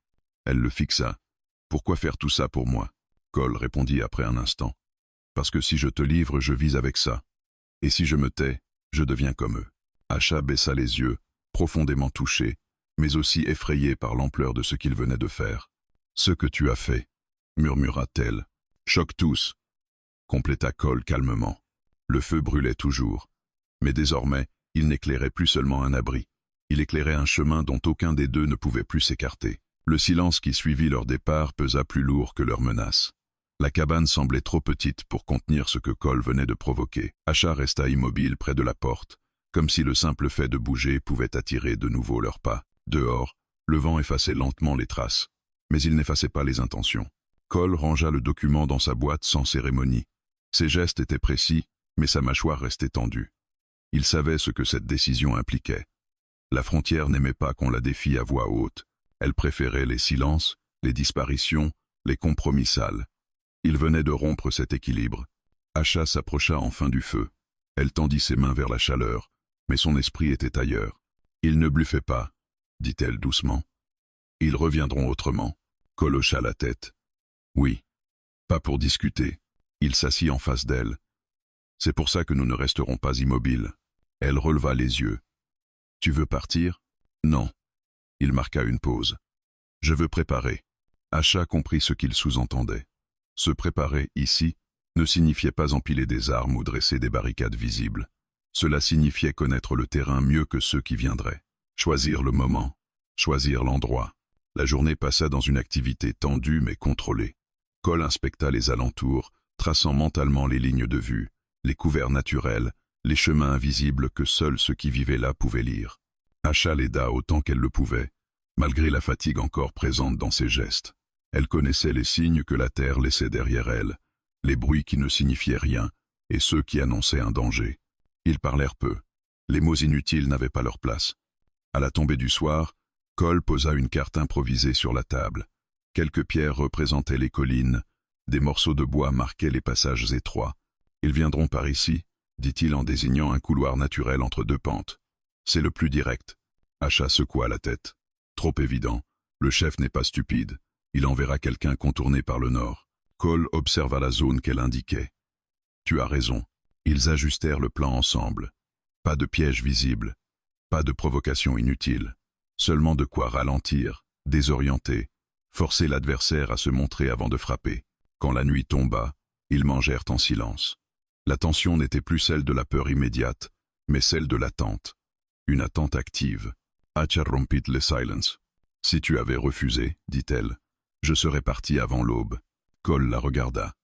Elle le fixa. « Pourquoi faire tout ça pour moi ?» Cole répondit après un instant. « Parce que si je te livre, je vise avec ça. Et si je me tais, je deviens comme eux. » Asha baissa les yeux, profondément touchée, mais aussi effrayée par l'ampleur de ce qu'il venait de faire. « Ce que tu as fait, » murmura-t-elle. « Choque tous, » compléta Cole calmement. Le feu brûlait toujours. Mais désormais, il n'éclairait plus seulement un abri. Il éclairait un chemin dont aucun des deux ne pouvait plus s'écarter. Le silence qui suivit leur départ pesa plus lourd que leurs menaces. La cabane semblait trop petite pour contenir ce que Cole venait de provoquer. Asha resta immobile près de la porte, comme si le simple fait de bouger pouvait attirer de nouveau leurs pas. Dehors, le vent effaçait lentement les traces, mais il n'effaçait pas les intentions. Cole rangea le document dans sa boîte sans cérémonie. Ses gestes étaient précis, mais sa mâchoire restait tendue. Il savait ce que cette décision impliquait. La frontière n'aimait pas qu'on la défie à voix haute. Elle préférait les silences, les disparitions, les compromis sales. Il venait de rompre cet équilibre. Asha s'approcha enfin du feu. Elle tendit ses mains vers la chaleur, mais son esprit était ailleurs. « Ils ne bluffaient pas, » dit-elle doucement. « Ils reviendront autrement. » Cole hocha la tête. « Oui, pas pour discuter. » Il s'assit en face d'elle. « C'est pour ça que nous ne resterons pas immobiles. » Elle releva les yeux. « Tu veux partir ?»« Non. » Il marqua une pause. « Je veux préparer. » Asha comprit ce qu'il sous-entendait. Se préparer, ici, ne signifiait pas empiler des armes ou dresser des barricades visibles. Cela signifiait connaître le terrain mieux que ceux qui viendraient. Choisir le moment, choisir l'endroit. La journée passa dans une activité tendue mais contrôlée. Cole inspecta les alentours, traçant mentalement les lignes de vue, les couverts naturels, les chemins invisibles que seuls ceux qui vivaient là pouvaient lire. Asha l'aida autant qu'elle le pouvait, malgré la fatigue encore présente dans ses gestes. Elle connaissait les signes que la terre laissait derrière elle, les bruits qui ne signifiaient rien et ceux qui annonçaient un danger. Ils parlèrent peu. Les mots inutiles n'avaient pas leur place. À la tombée du soir, Cole posa une carte improvisée sur la table. Quelques pierres représentaient les collines, des morceaux de bois marquaient les passages étroits. « Ils viendront par ici », dit-il en désignant un couloir naturel entre deux pentes. « C'est le plus direct. » Asha secoua la tête. « Trop évident. Le chef n'est pas stupide. Il enverra quelqu'un contourner par le nord. Cole observa la zone qu'elle indiquait. Tu as raison. Ils ajustèrent le plan ensemble. Pas de piège visible. Pas de provocation inutile. Seulement de quoi ralentir, désorienter, forcer l'adversaire à se montrer avant de frapper. Quand la nuit tomba, ils mangèrent en silence. La tension n'était plus celle de la peur immédiate, mais celle de l'attente. Une attente active. Acha rompit le silence. Si tu avais refusé, dit-elle, je serais parti avant l'aube. Cole la regarda.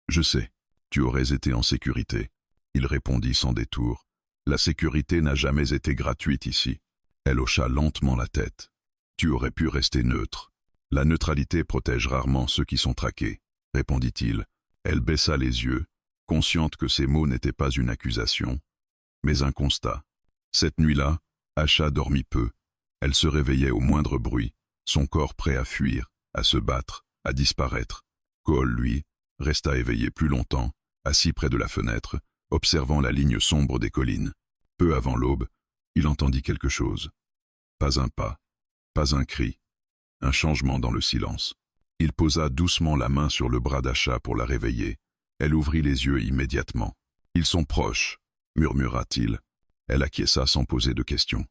Je sais, tu aurais été en sécurité. Il répondit sans détour. La sécurité n'a jamais été gratuite ici. Elle hocha lentement la tête. Tu aurais pu rester neutre. La neutralité protège rarement ceux qui sont traqués, répondit-il. Elle baissa les yeux, consciente que ces mots n'étaient pas une accusation, mais un constat. Cette nuit-là, Acha dormit peu. Elle se réveillait au moindre bruit, son corps prêt à fuir, à se battre, à disparaître. Cole, lui, resta éveillé plus longtemps, assis près de la fenêtre, observant la ligne sombre des collines. Peu avant l'aube, il entendit quelque chose. Pas un pas, pas un cri, un changement dans le silence. Il posa doucement la main sur le bras d'Acha pour la réveiller. Elle ouvrit les yeux immédiatement. « Ils sont proches », murmura-t-il. Elle acquiesça sans poser de questions.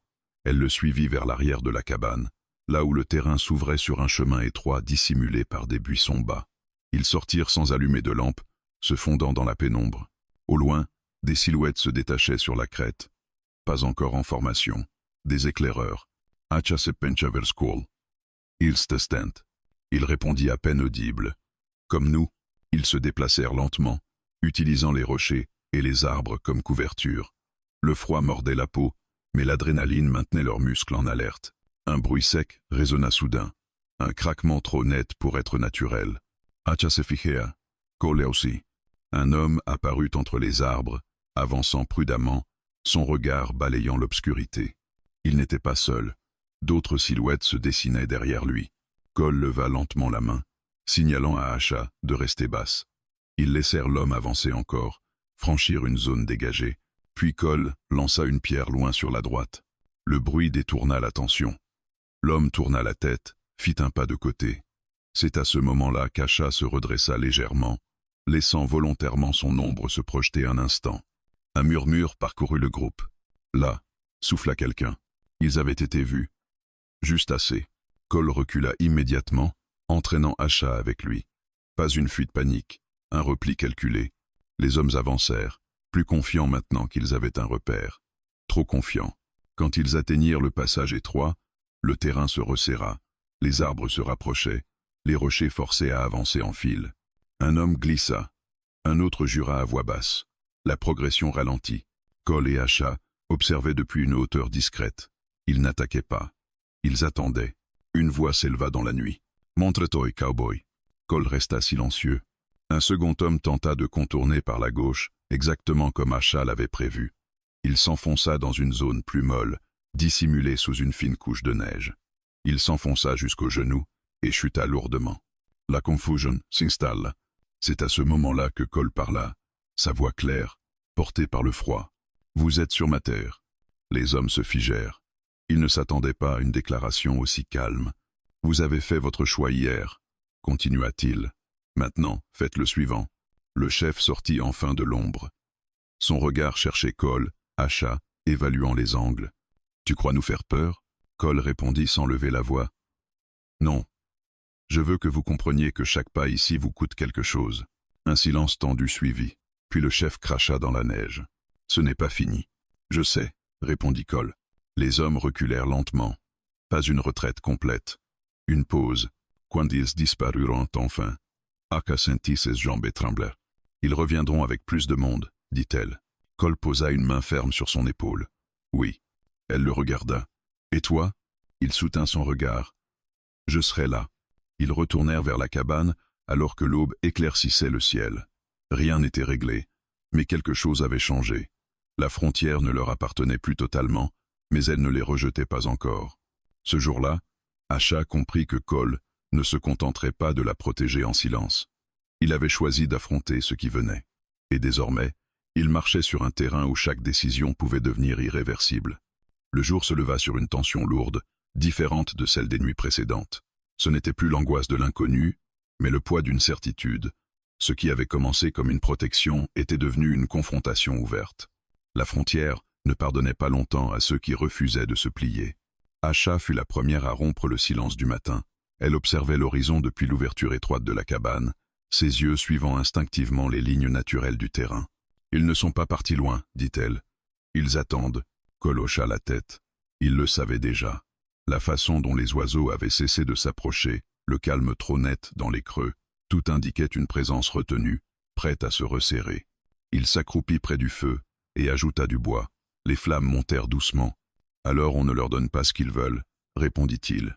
Elle le suivit vers l'arrière de la cabane, là où le terrain s'ouvrait sur un chemin étroit dissimulé par des buissons bas. Ils sortirent sans allumer de lampe, se fondant dans la pénombre. Au loin, des silhouettes se détachaient sur la crête. Pas encore en formation. Des éclaireurs. « Acha se pencha vers school. Ils se stent. » Il répondit à peine audible. Comme nous, ils se déplacèrent lentement, utilisant les rochers et les arbres comme couverture. Le froid mordait la peau, mais l'adrénaline maintenait leurs muscles en alerte. Un bruit sec résonna soudain. Un craquement trop net pour être naturel. Acha se fijea. Cole aussi. Un homme apparut entre les arbres, avançant prudemment, son regard balayant l'obscurité. Il n'était pas seul. D'autres silhouettes se dessinaient derrière lui. Cole leva lentement la main, signalant à Acha de rester basse. Ils laissèrent l'homme avancer encore, franchir une zone dégagée, puis Cole lança une pierre loin sur la droite. Le bruit détourna l'attention. L'homme tourna la tête, fit un pas de côté. C'est à ce moment-là qu'Acha se redressa légèrement, laissant volontairement son ombre se projeter un instant. Un murmure parcourut le groupe. Là, souffla quelqu'un. Ils avaient été vus. Juste assez. Cole recula immédiatement, entraînant Acha avec lui. Pas une fuite panique, un repli calculé. Les hommes avancèrent, plus confiants maintenant qu'ils avaient un repère. Trop confiants. Quand ils atteignirent le passage étroit, le terrain se resserra, les arbres se rapprochaient, les rochers forçaient à avancer en file. Un homme glissa, un autre jura à voix basse. La progression ralentit. Cole et Acha observaient depuis une hauteur discrète. Ils n'attaquaient pas. Ils attendaient. Une voix s'éleva dans la nuit. « Montre-toi, cowboy !» Cole resta silencieux. Un second homme tenta de contourner par la gauche, exactement comme Acha l'avait prévu. Il s'enfonça dans une zone plus molle, dissimulée sous une fine couche de neige. Il s'enfonça jusqu'aux genoux et chuta lourdement. La confusion s'installe. C'est à ce moment-là que Cole parla, sa voix claire, portée par le froid. « Vous êtes sur ma terre. » Les hommes se figèrent. Ils ne s'attendaient pas à une déclaration aussi calme. « Vous avez fait votre choix hier, » continua-t-il. « Maintenant, faites le suivant. » Le chef sortit enfin de l'ombre. Son regard cherchait Cole, Acha, évaluant les angles. « Tu crois nous faire peur ?» Cole répondit sans lever la voix. « Non. Je veux que vous compreniez que chaque pas ici vous coûte quelque chose. » Un silence tendu suivit, puis le chef cracha dans la neige. « Ce n'est pas fini. »« Je sais, » répondit Cole. Les hommes reculèrent lentement. Pas une retraite complète. Une pause, quand ils disparurent enfin. Acha sentit ses jambes trembler. « Ils reviendront avec plus de monde, » dit-elle. Cole posa une main ferme sur son épaule. « Oui. » Elle le regarda. « Et toi ?» Il soutint son regard. « Je serai là. » Ils retournèrent vers la cabane alors que l'aube éclaircissait le ciel. Rien n'était réglé, mais quelque chose avait changé. La frontière ne leur appartenait plus totalement, mais elle ne les rejetait pas encore. Ce jour-là, Acha comprit que Cole ne se contenterait pas de la protéger en silence. Il avait choisi d'affronter ce qui venait. Et désormais, il marchait sur un terrain où chaque décision pouvait devenir irréversible. Le jour se leva sur une tension lourde, différente de celle des nuits précédentes. Ce n'était plus l'angoisse de l'inconnu, Mais le poids d'une certitude, ce qui avait commencé comme une protection, était devenu une confrontation ouverte. La frontière ne pardonnait pas longtemps à ceux qui refusaient de se plier. Asha fut la première à rompre le silence du matin. Elle observait l'horizon depuis l'ouverture étroite de la cabane, ses yeux suivant instinctivement les lignes naturelles du terrain. « Ils ne sont pas partis loin, dit-elle. Ils attendent. » Cole hocha la tête. Il le savait déjà. La façon dont les oiseaux avaient cessé de s'approcher, le calme trop net dans les creux, tout indiquait une présence retenue, prête à se resserrer. Il s'accroupit près du feu et ajouta du bois. Les flammes montèrent doucement. « Alors on ne leur donne pas ce qu'ils veulent, » répondit-il.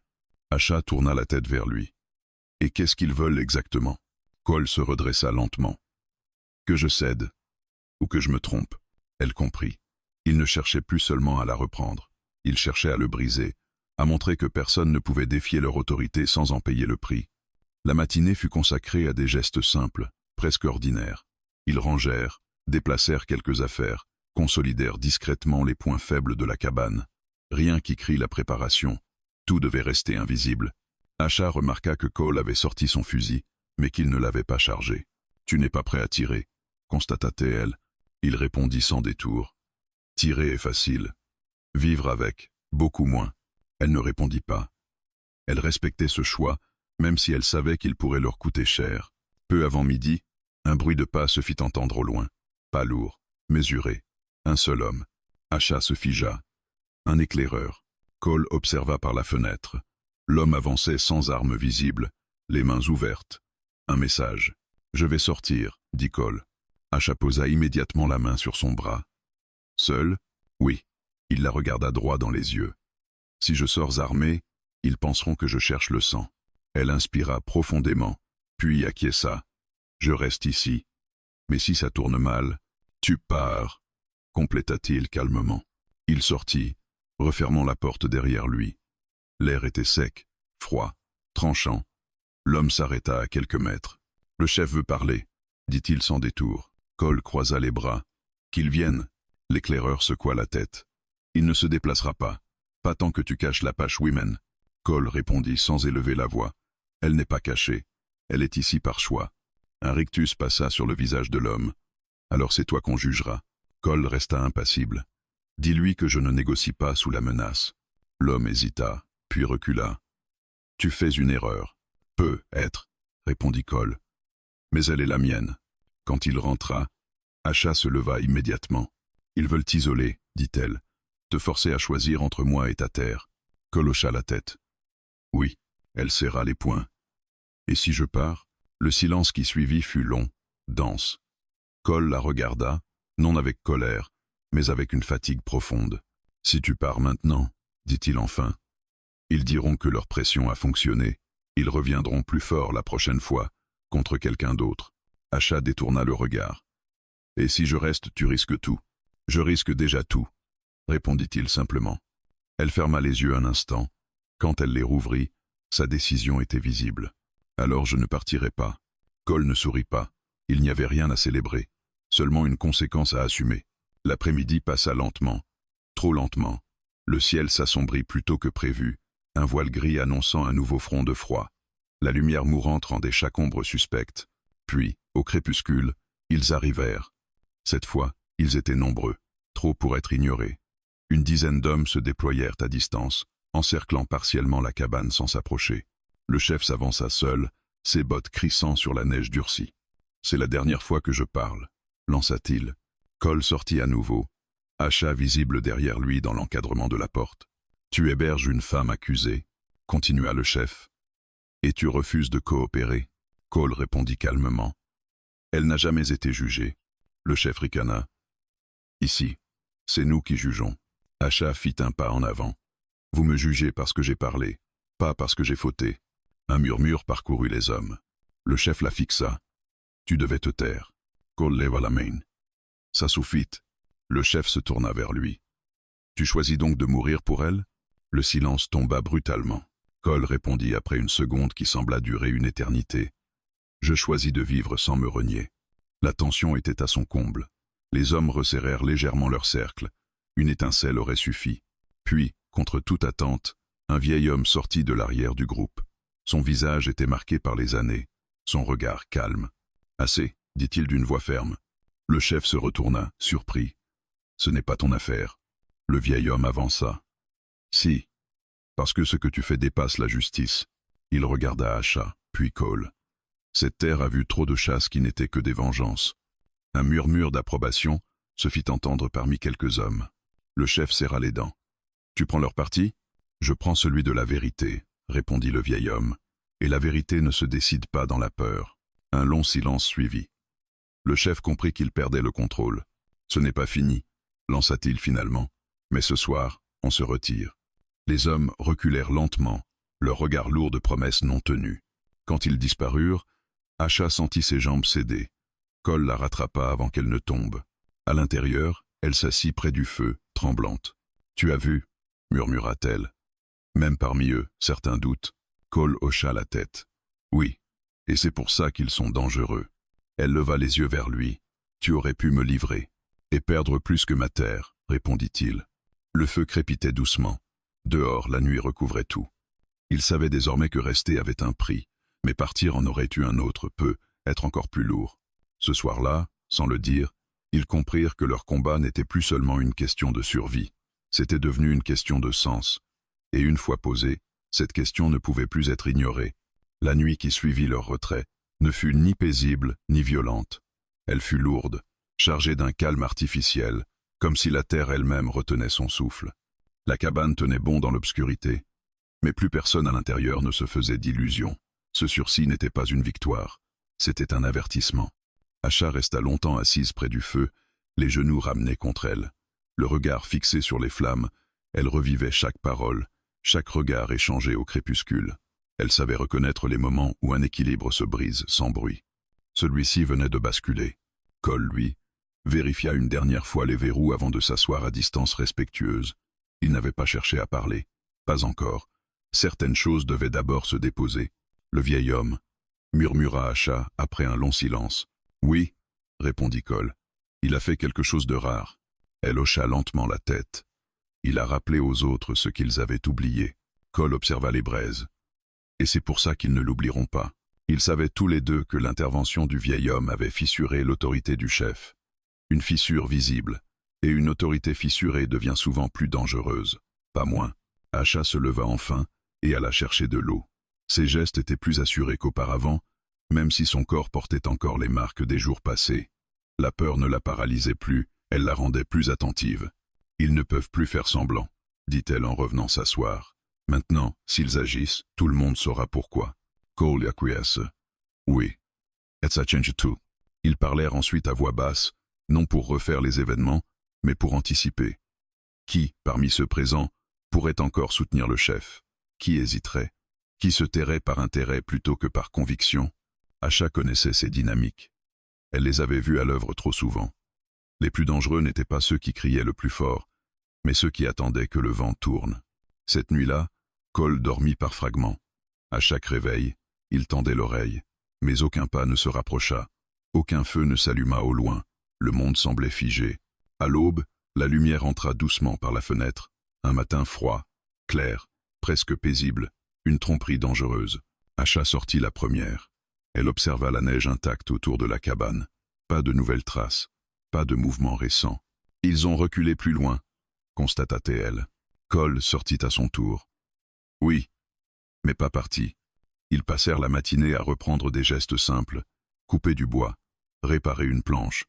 Asha tourna la tête vers lui. « Et qu'est-ce qu'ils veulent exactement ?» Cole se redressa lentement. « Que je cède, ou que je me trompe. » Elle comprit. Il ne cherchait plus seulement à la reprendre. Il cherchait à le briser, à montrer que personne ne pouvait défier leur autorité sans en payer le prix. La matinée fut consacrée à des gestes simples, presque ordinaires. Ils rangèrent, déplacèrent quelques affaires, consolidèrent discrètement les points faibles de la cabane. Rien qui crie la préparation. Tout devait rester invisible. Asha remarqua que Cole avait sorti son fusil, mais qu'il ne l'avait pas chargé. « Tu n'es pas prêt à tirer », constata-t-elle. Il répondit sans détour. « Tirer est facile. Vivre avec, beaucoup moins. » Elle ne répondit pas. Elle respectait ce choix, même si elle savait qu'il pourrait leur coûter cher. Peu avant midi, un bruit de pas se fit entendre au loin. Pas lourd, mesuré. Un seul homme. Asha se figea. Un éclaireur. Cole observa par la fenêtre. L'homme avançait sans arme visible, les mains ouvertes. Un message. « Je vais sortir », dit Cole. Asha posa immédiatement la main sur son bras. « Seul ?» ?»« Oui. » Il la regarda droit dans les yeux. « Si je sors armé, ils penseront que je cherche le sang. » Elle inspira profondément, puis acquiesça. « Je reste ici. Mais si ça tourne mal, tu pars, » compléta-t-il calmement. Il sortit, refermant la porte derrière lui. L'air était sec, froid, tranchant. L'homme s'arrêta à quelques mètres. « Le chef veut parler, » dit-il sans détour. Cole croisa les bras. « Qu'il vienne. » L'éclaireur secoua la tête. « Il ne se déplacera pas. Pas tant que tu caches l'Apache Women. » Cole répondit sans élever la voix. « Elle n'est pas cachée. Elle est ici par choix. » Un rictus passa sur le visage de l'homme. « Alors c'est toi qu'on jugera. » Cole resta impassible. « Dis-lui que je ne négocie pas sous la menace. » L'homme hésita, puis recula. « Tu fais une erreur. »« Peut être, » répondit Cole. « Mais elle est la mienne. » Quand il rentra, Asha se leva immédiatement. « Ils veulent t'isoler, » dit-elle. « Te forcer à choisir entre moi et ta terre. » Cole hocha la tête. « Oui. » Elle serra les poings. « Et si je pars ?» Le silence qui suivit fut long, dense. Cole la regarda, non avec colère, mais avec une fatigue profonde. « Si tu pars maintenant, » dit-il enfin, « ils diront que leur pression a fonctionné. Ils reviendront plus fort la prochaine fois, contre quelqu'un d'autre. » Asha détourna le regard. « Et si je reste, tu risques tout. »« Je risque déjà tout, » répondit-il simplement. Elle ferma les yeux un instant. Quand elle les rouvrit, sa décision était visible. « Alors je ne partirai pas. » Cole ne sourit pas. Il n'y avait rien à célébrer, seulement une conséquence à assumer. L'après-midi passa lentement, trop lentement. Le ciel s'assombrit plus tôt que prévu, un voile gris annonçant un nouveau front de froid. La lumière mourante rendait chaque ombre suspecte. Puis, au crépuscule, ils arrivèrent. Cette fois, ils étaient nombreux, trop pour être ignorés. Une dizaine d'hommes se déployèrent à distance, encerclant partiellement la cabane sans s'approcher. Le chef s'avança seul, ses bottes crissant sur la neige durcie. « C'est la dernière fois que je parle, » lança-t-il. Cole sortit à nouveau, Asha visible derrière lui dans l'encadrement de la porte. « Tu héberges une femme accusée, » continua le chef. « Et tu refuses de coopérer ?» Cole répondit calmement. « Elle n'a jamais été jugée. » Le chef ricana. « Ici, c'est nous qui jugeons. » Asha fit un pas en avant. « Vous me jugez parce que j'ai parlé, pas parce que j'ai fauté. » Un murmure parcourut les hommes. Le chef la fixa. « Tu devais te taire. » Cole leva la main. « Ça suffit. » Le chef se tourna vers lui. « Tu choisis donc de mourir pour elle ?» Le silence tomba brutalement. Cole répondit après une seconde qui sembla durer une éternité. « Je choisis de vivre sans me renier. » La tension était à son comble. Les hommes resserrèrent légèrement leur cercle. Une étincelle aurait suffi. Puis, contre toute attente, un vieil homme sortit de l'arrière du groupe. Son visage était marqué par les années. son regard calme. « Assez, dit-il d'une voix ferme. Le chef se retourna, surpris. « Ce n'est pas ton affaire. » Le vieil homme avança. « Si, parce que ce que tu fais dépasse la justice. » Il regarda Asha, puis Cole. Cette terre a vu trop de chasses qui n'étaient que des vengeances. Un murmure d'approbation se fit entendre parmi quelques hommes. Le chef serra les dents. « Tu prends leur parti ? » « Je prends celui de la vérité, » répondit le vieil homme. « Et la vérité ne se décide pas dans la peur. » Un long silence suivit. Le chef comprit qu'il perdait le contrôle. « Ce n'est pas fini, » lança-t-il finalement. « Mais ce soir, on se retire. » Les hommes reculèrent lentement, leur regard lourd de promesses non tenues. Quand ils disparurent, Asha sentit ses jambes céder. Cole la rattrapa avant qu'elle ne tombe. À l'intérieur, elle s'assit près du feu, tremblante. « Tu as vu » murmura-t-elle. Même parmi eux, certains doutent. Cole hocha la tête. « Oui, et c'est pour ça qu'ils sont dangereux. » Elle leva les yeux vers lui. « Tu aurais pu me livrer. »« Et perdre plus que ma terre, » répondit-il. Le feu crépitait doucement. Dehors, la nuit recouvrait tout. Il savait désormais que rester avait un prix, mais partir en aurait eu un autre, peut être encore plus lourd. Ce soir-là, sans le dire, ils comprirent que leur combat n'était plus seulement une question de survie. C'était devenu une question de sens. Et une fois posée, cette question ne pouvait plus être ignorée. La nuit qui suivit leur retrait ne fut ni paisible ni violente. Elle fut lourde, chargée d'un calme artificiel, comme si la terre elle-même retenait son souffle. La cabane tenait bon dans l'obscurité, mais plus personne à l'intérieur ne se faisait d'illusions. Ce sursis n'était pas une victoire, c'était un avertissement. Asha resta longtemps assise près du feu, les genoux ramenés contre elle. Le regard fixé sur les flammes, elle revivait chaque parole, chaque regard échangé au crépuscule. Elle savait reconnaître les moments où un équilibre se brise sans bruit. Celui-ci venait de basculer. Cole, lui, vérifia une dernière fois les verrous avant de s'asseoir à distance respectueuse. Il n'avait pas cherché à parler. Pas encore. Certaines choses devaient d'abord se déposer. Le vieil homme murmura Asha après un long silence. « Oui, » répondit Cole. « Il a fait quelque chose de rare. » Elle hocha lentement la tête. Il a rappelé aux autres ce qu'ils avaient oublié. Cole observa les braises. Et c'est pour ça qu'ils ne l'oublieront pas. Ils savaient tous les deux que l'intervention du vieil homme avait fissuré l'autorité du chef. Une fissure visible. Et une autorité fissurée devient souvent plus dangereuse. Pas moins. Asha se leva enfin et alla chercher de l'eau. Ses gestes étaient plus assurés qu'auparavant, même si son corps portait encore les marques des jours passés. La peur ne la paralysait plus, elle la rendait plus attentive. « Ils ne peuvent plus faire semblant », dit-elle en revenant s'asseoir. « Maintenant, s'ils agissent, tout le monde saura pourquoi. » Cole acquiesce. « Oui. Et ça change tout. » Ils parlèrent ensuite à voix basse, non pour refaire les événements, mais pour anticiper. Qui, parmi ceux présents, pourrait encore soutenir le chef? Qui hésiterait? Qui se tairait par intérêt plutôt que par conviction? Asha connaissait ces dynamiques. Elle les avait vues à l'œuvre trop souvent. Les plus dangereux n'étaient pas ceux qui criaient le plus fort, mais ceux qui attendaient que le vent tourne. Cette nuit-là, Cole dormit par fragments. À chaque réveil, il tendait l'oreille, mais aucun pas ne se rapprocha, aucun feu ne s'alluma au loin, le monde semblait figé. À l'aube, la lumière entra doucement par la fenêtre, un matin froid, clair, presque paisible, une tromperie dangereuse. Asha sortit la première. Elle observa la neige intacte autour de la cabane. Pas de nouvelles traces, pas de mouvement récent. Ils ont reculé plus loin, constata-t-elle. Cole sortit à son tour. Oui, mais pas parti. Ils passèrent la matinée à reprendre des gestes simples, couper du bois, réparer une planche,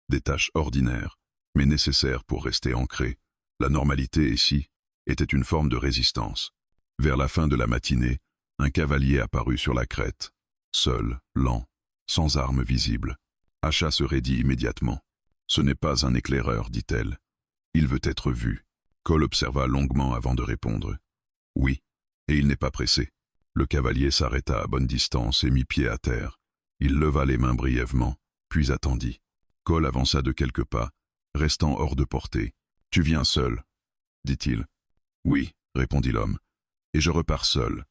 des tâches ordinaires, mais nécessaires pour rester ancrés. La normalité ici était une forme de résistance. Vers la fin de la matinée, un cavalier apparut sur la crête, seul, lent, sans arme visible. Asha se raidit immédiatement. « Ce n'est pas un éclaireur, dit-elle. Il veut être vu. » Cole observa longuement avant de répondre. « Oui, et il n'est pas pressé. » Le cavalier s'arrêta à bonne distance et mit pied à terre. Il leva les mains brièvement, puis attendit. Cole avança de quelques pas, restant hors de portée. « Tu viens seul, » dit-il. « Oui, » répondit l'homme, « et je repars seul. »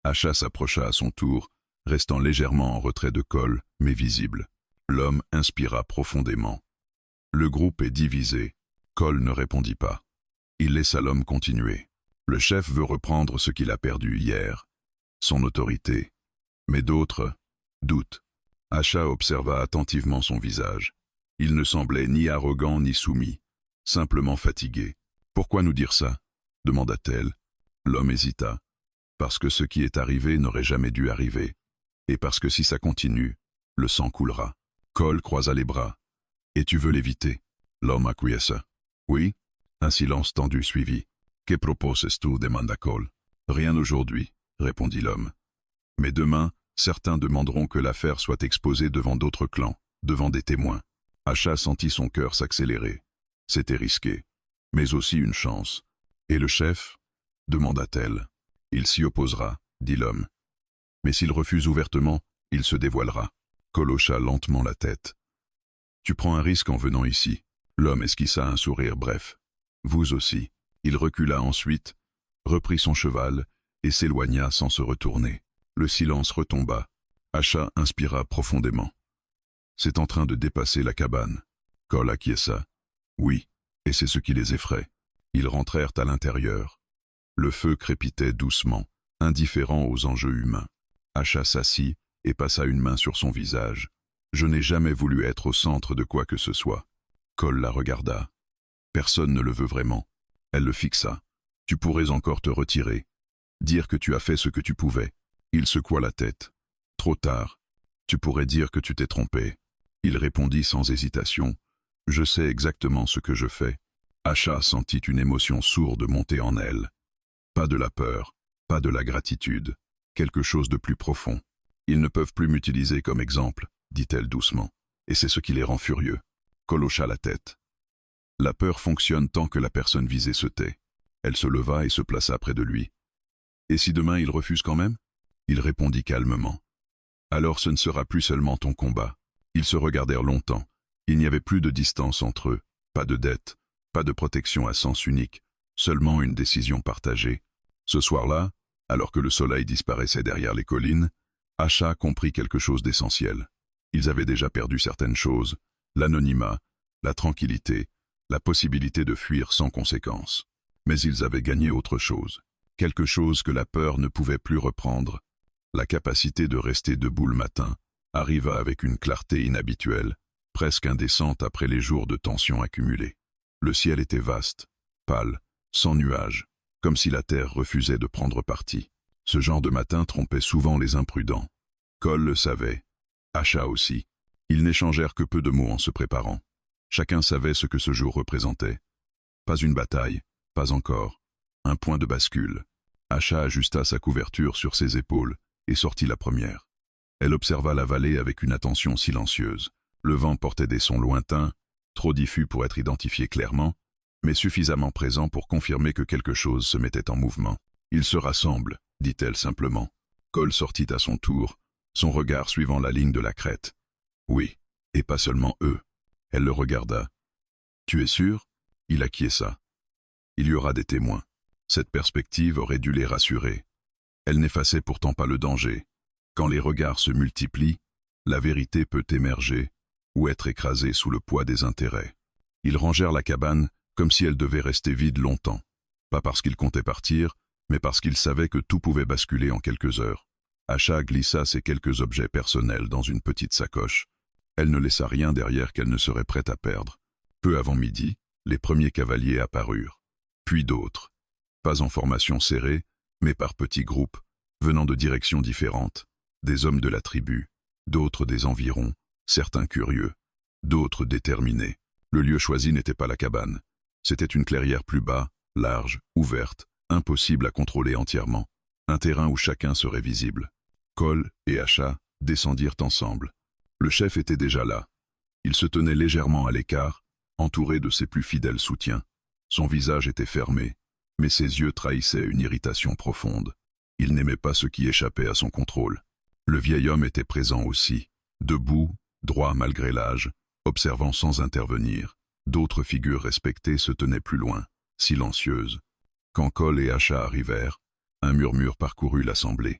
Asha s'approcha à son tour, restant légèrement en retrait de Cole, mais visible. L'homme inspira profondément. Le groupe est divisé. Cole ne répondit pas. Il laissa l'homme continuer. Le chef veut reprendre ce qu'il a perdu hier, son autorité. Mais d'autres, Doute. Acha observa attentivement son visage. Il ne semblait ni arrogant ni soumis, simplement fatigué. « Pourquoi nous dire ça ?» demanda-t-elle. L'homme hésita. « Parce que ce qui est arrivé n'aurait jamais dû arriver. Et parce que si ça continue, le sang coulera. » Cole croisa les bras. « Et tu veux l'éviter ?» L'homme acquiesça. « Oui ?» Un silence tendu suivit. « Que proposes-tu » demanda Cole. « Rien aujourd'hui, » répondit l'homme. « Mais demain, certains demanderont que l'affaire soit exposée devant d'autres clans, devant des témoins. » Acha sentit son cœur s'accélérer. C'était risqué, mais aussi une chance. « Et le chef ?» demanda-t-elle. « Il s'y opposera, » dit l'homme. « Mais s'il refuse ouvertement, il se dévoilera. » Cole hocha lentement la tête. « Tu prends un risque en venant ici. » L'homme esquissa un sourire bref. « Vous aussi. » Il recula ensuite, reprit son cheval et s'éloigna sans se retourner. Le silence retomba. Acha inspira profondément. C'est en train de dépasser la cabane. Cole acquiesça. Oui, et c'est ce qui les effraie. Ils rentrèrent à l'intérieur. Le feu crépitait doucement, indifférent aux enjeux humains. Acha s'assit et passa une main sur son visage. Je n'ai jamais voulu être au centre de quoi que ce soit. Cole la regarda. Personne ne le veut vraiment. Elle le fixa. Tu pourrais encore te retirer. Dire que tu as fait ce que tu pouvais. Il secoua la tête. Trop tard. Tu pourrais dire que tu t'es trompé. Il répondit sans hésitation. Je sais exactement ce que je fais. Acha sentit une émotion sourde monter en elle. Pas de la peur, pas de la gratitude. Quelque chose de plus profond. Ils ne peuvent plus m'utiliser comme exemple, dit-elle doucement. Et c'est ce qui les rend furieux. Cole hocha la tête. La peur fonctionne tant que la personne visée se tait. Elle se leva et se plaça près de lui. Et si demain il refuse quand même? Il répondit calmement. Alors ce ne sera plus seulement ton combat. Ils se regardèrent longtemps. Il n'y avait plus de distance entre eux, pas de dette, pas de protection à sens unique, seulement une décision partagée. Ce soir-là, alors que le soleil disparaissait derrière les collines, Acha comprit quelque chose d'essentiel. Ils avaient déjà perdu certaines choses, l'anonymat, la tranquillité, la possibilité de fuir sans conséquence. Mais ils avaient gagné autre chose, quelque chose que la peur ne pouvait plus reprendre. La capacité de rester debout le matin arriva avec une clarté inhabituelle, presque indécente après les jours de tension accumulée. Le ciel était vaste, pâle, sans nuages, comme si la terre refusait de prendre parti. Ce genre de matin trompait souvent les imprudents. Cole le savait, Acha aussi. Ils n'échangèrent que peu de mots en se préparant. Chacun savait ce que ce jour représentait. Pas une bataille, pas encore. Un point de bascule. Acha ajusta sa couverture sur ses épaules et sortit la première. Elle observa la vallée avec une attention silencieuse. Le vent portait des sons lointains, trop diffus pour être identifiés clairement, mais suffisamment présents pour confirmer que quelque chose se mettait en mouvement. « Ils se rassemblent », dit-elle simplement. Cole sortit à son tour, son regard suivant la ligne de la crête. « Oui, et pas seulement eux. » Elle le regarda. « Tu es sûr ?» Il acquiesça. « Il y aura des témoins. » Cette perspective aurait dû les rassurer. Elle n'effaçait pourtant pas le danger. Quand les regards se multiplient, la vérité peut émerger ou être écrasée sous le poids des intérêts. Ils rangèrent la cabane comme si elle devait rester vide longtemps. Pas parce qu'ils comptaient partir, mais parce qu'ils savaient que tout pouvait basculer en quelques heures. Acha glissa ses quelques objets personnels dans une petite sacoche. Elle ne laissa rien derrière qu'elle ne serait prête à perdre. Peu avant midi, les premiers cavaliers apparurent. Puis d'autres. Pas en formation serrée, mais par petits groupes, venant de directions différentes. Des hommes de la tribu, d'autres des environs, certains curieux, d'autres déterminés. Le lieu choisi n'était pas la cabane. C'était une clairière plus bas, large, ouverte, impossible à contrôler entièrement. Un terrain où chacun serait visible. Cole et Acha descendirent ensemble. Le chef était déjà là. Il se tenait légèrement à l'écart, entouré de ses plus fidèles soutiens. Son visage était fermé, mais ses yeux trahissaient une irritation profonde. Il n'aimait pas ce qui échappait à son contrôle. Le vieil homme était présent aussi, debout, droit malgré l'âge, observant sans intervenir. D'autres figures respectées se tenaient plus loin, silencieuses. Quand Cole et Acha arrivèrent, un murmure parcourut l'assemblée.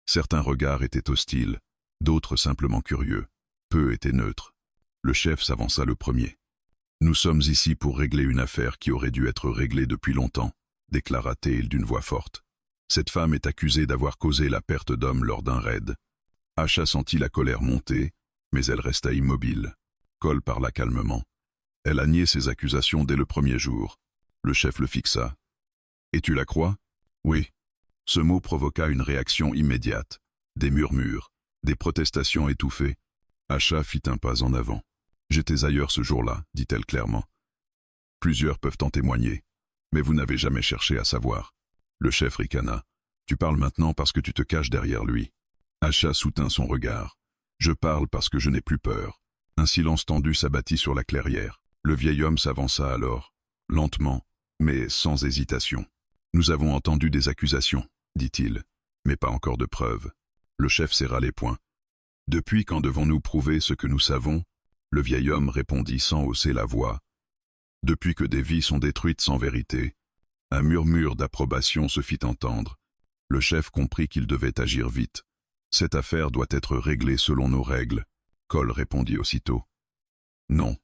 Certains regards étaient hostiles, d'autres simplement curieux. Peu étaient neutres. Le chef s'avança le premier. « Nous sommes ici pour régler une affaire qui aurait dû être réglée depuis longtemps », déclara-t-il d'une voix forte. « Cette femme est accusée d'avoir causé la perte d'hommes lors d'un raid. Acha sentit la colère monter, mais elle resta immobile. Cole parla calmement. Elle a nié ses accusations dès le premier jour. Le chef le fixa. « Et tu la crois ?»« Oui. » Ce mot provoqua une réaction immédiate. Des murmures, des protestations étouffées. Acha fit un pas en avant. « J'étais ailleurs ce jour-là, dit-elle clairement. Plusieurs peuvent en témoigner, mais vous n'avez jamais cherché à savoir. » Le chef ricana. « Tu parles maintenant parce que tu te caches derrière lui. » Acha soutint son regard. « Je parle parce que je n'ai plus peur. » Un silence tendu s'abattit sur la clairière. Le vieil homme s'avança alors, lentement, mais sans hésitation. « Nous avons entendu des accusations, dit-il, mais pas encore de preuves. » Le chef serra les poings. « Depuis quand devons-nous prouver ce que nous savons ?» Le vieil homme répondit sans hausser la voix. « Depuis que des vies sont détruites sans vérité. » Un murmure d'approbation se fit entendre. Le chef comprit qu'il devait agir vite. « Cette affaire doit être réglée selon nos règles. » Cole répondit aussitôt. « Non,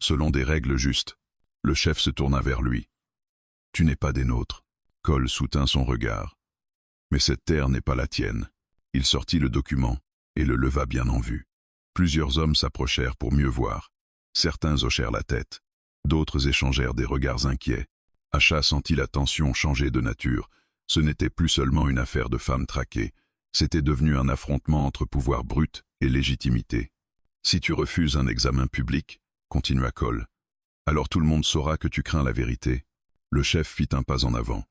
selon des règles justes. » Le chef se tourna vers lui. « Tu n'es pas des nôtres. » Cole soutint son regard. « Mais cette terre n'est pas la tienne. » Il sortit le document et le leva bien en vue. Plusieurs hommes s'approchèrent pour mieux voir. Certains hochèrent la tête. D'autres échangèrent des regards inquiets. Acha sentit la tension changer de nature. Ce n'était plus seulement une affaire de femmes traquées. C'était devenu un affrontement entre pouvoir brut et légitimité. « Si tu refuses un examen public, » continua Cole, « alors tout le monde saura que tu crains la vérité. » Le chef fit un pas en avant.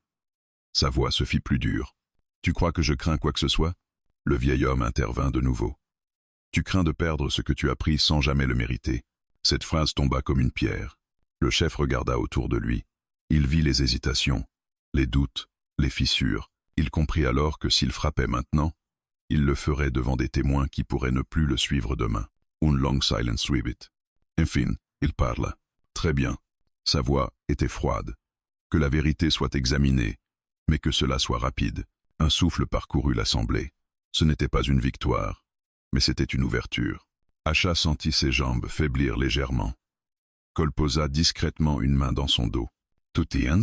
Sa voix se fit plus dure. « Tu crois que je crains quoi que ce soit ?» Le vieil homme intervint de nouveau. « Tu crains de perdre ce que tu as pris sans jamais le mériter. » Cette phrase tomba comme une pierre. Le chef regarda autour de lui. Il vit les hésitations, les doutes, les fissures. Il comprit alors que s'il frappait maintenant, il le ferait devant des témoins qui pourraient ne plus le suivre demain. Une longue silence suivit. Enfin, il parla. Très bien. Sa voix était froide. Que la vérité soit examinée, mais que cela soit rapide. Un souffle parcourut l'assemblée. Ce n'était pas une victoire, mais c'était une ouverture. Acha sentit ses jambes faiblir légèrement. Cole posa discrètement une main dans son dos. « Tout tiens »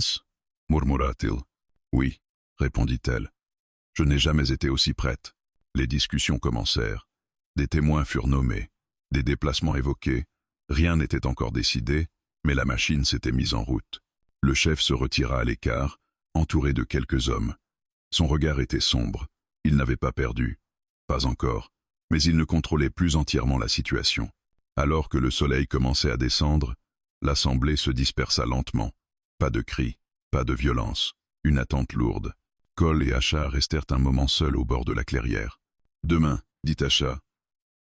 murmura-t-il. « Oui » répondit-elle. « Je n'ai jamais été aussi prête. » Les discussions commencèrent. Des témoins furent nommés, des déplacements évoqués. Rien n'était encore décidé, mais la machine s'était mise en route. Le chef se retira à l'écart, entouré de quelques hommes. Son regard était sombre. Il n'avait pas perdu. Pas encore. Mais il ne contrôlait plus entièrement la situation. Alors que le soleil commençait à descendre, l'assemblée se dispersa lentement. Pas de cris, pas de violence. Une attente lourde. Cole et Acha restèrent un moment seuls au bord de la clairière. « Demain, dit Acha,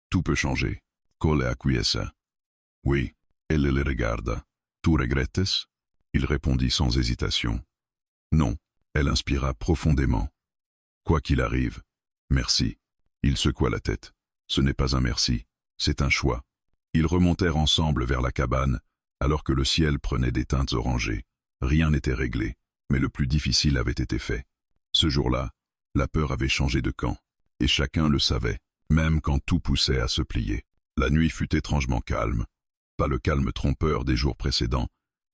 tout peut changer. » Cole acquiesça. « Oui. » Elle le regarda. « Tu regrettes ?» Il répondit sans hésitation. « Non. » Elle inspira profondément. « Quoi qu'il arrive, merci. » Il secoua la tête. « Ce n'est pas un merci, c'est un choix. » Ils remontèrent ensemble vers la cabane, alors que le ciel prenait des teintes orangées. Rien n'était réglé, mais le plus difficile avait été fait. Ce jour-là, la peur avait changé de camp, et chacun le savait, même quand tout poussait à se plier. La nuit fut étrangement calme. Pas le calme trompeur des jours précédents,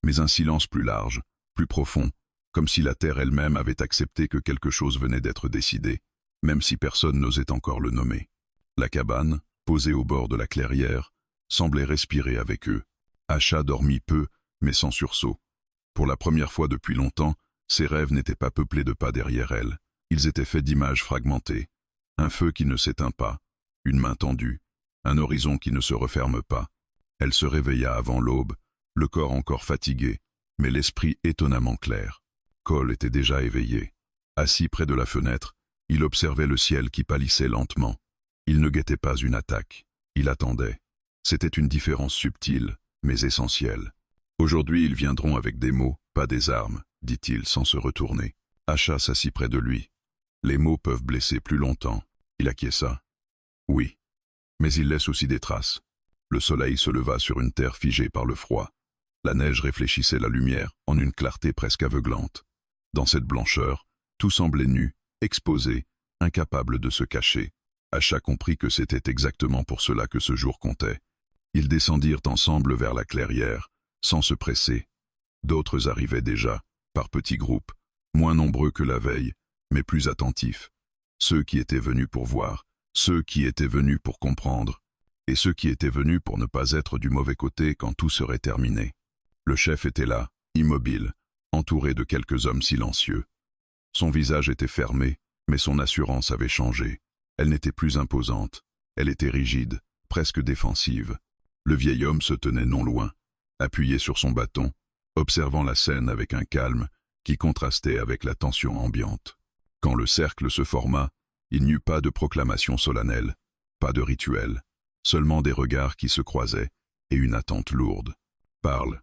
mais un silence plus large, plus profond, comme si la terre elle-même avait accepté que quelque chose venait d'être décidé, même si personne n'osait encore le nommer. La cabane, posée au bord de la clairière, semblait respirer avec eux. Acha dormit peu, mais sans sursaut. Pour la première fois depuis longtemps, ses rêves n'étaient pas peuplés de pas derrière elle. Ils étaient faits d'images fragmentées. Un feu qui ne s'éteint pas, une main tendue, un horizon qui ne se referme pas. Elle se réveilla avant l'aube, le corps encore fatigué, mais l'esprit étonnamment clair. Cole était déjà éveillé. Assis près de la fenêtre, il observait le ciel qui pâlissait lentement. Il ne guettait pas une attaque. Il attendait. C'était une différence subtile, mais essentielle. Aujourd'hui, ils viendront avec des mots, pas des armes, dit-il sans se retourner. Acha s'assit près de lui. Les mots peuvent blesser plus longtemps. Il acquiesça. Oui. Mais ils laissent aussi des traces. Le soleil se leva sur une terre figée par le froid. La neige réfléchissait la lumière en une clarté presque aveuglante. Dans cette blancheur, tout semblait nu, exposé, incapable de se cacher. Acha comprit que c'était exactement pour cela que ce jour comptait. Ils descendirent ensemble vers la clairière, sans se presser. D'autres arrivaient déjà, par petits groupes, moins nombreux que la veille, mais plus attentifs. Ceux qui étaient venus pour voir, Ceux qui étaient venus pour comprendre, et ceux qui étaient venus pour ne pas être du mauvais côté quand tout serait terminé. Le chef était là, immobile, entouré de quelques hommes silencieux. Son visage était fermé, mais son assurance avait changé. Elle n'était plus imposante, elle était rigide, presque défensive. Le vieil homme se tenait non loin, appuyé sur son bâton, observant la scène avec un calme qui contrastait avec la tension ambiante. Quand le cercle se forma, il n'y eut pas de proclamation solennelle, pas de rituel, seulement des regards qui se croisaient et une attente lourde. « Parle »,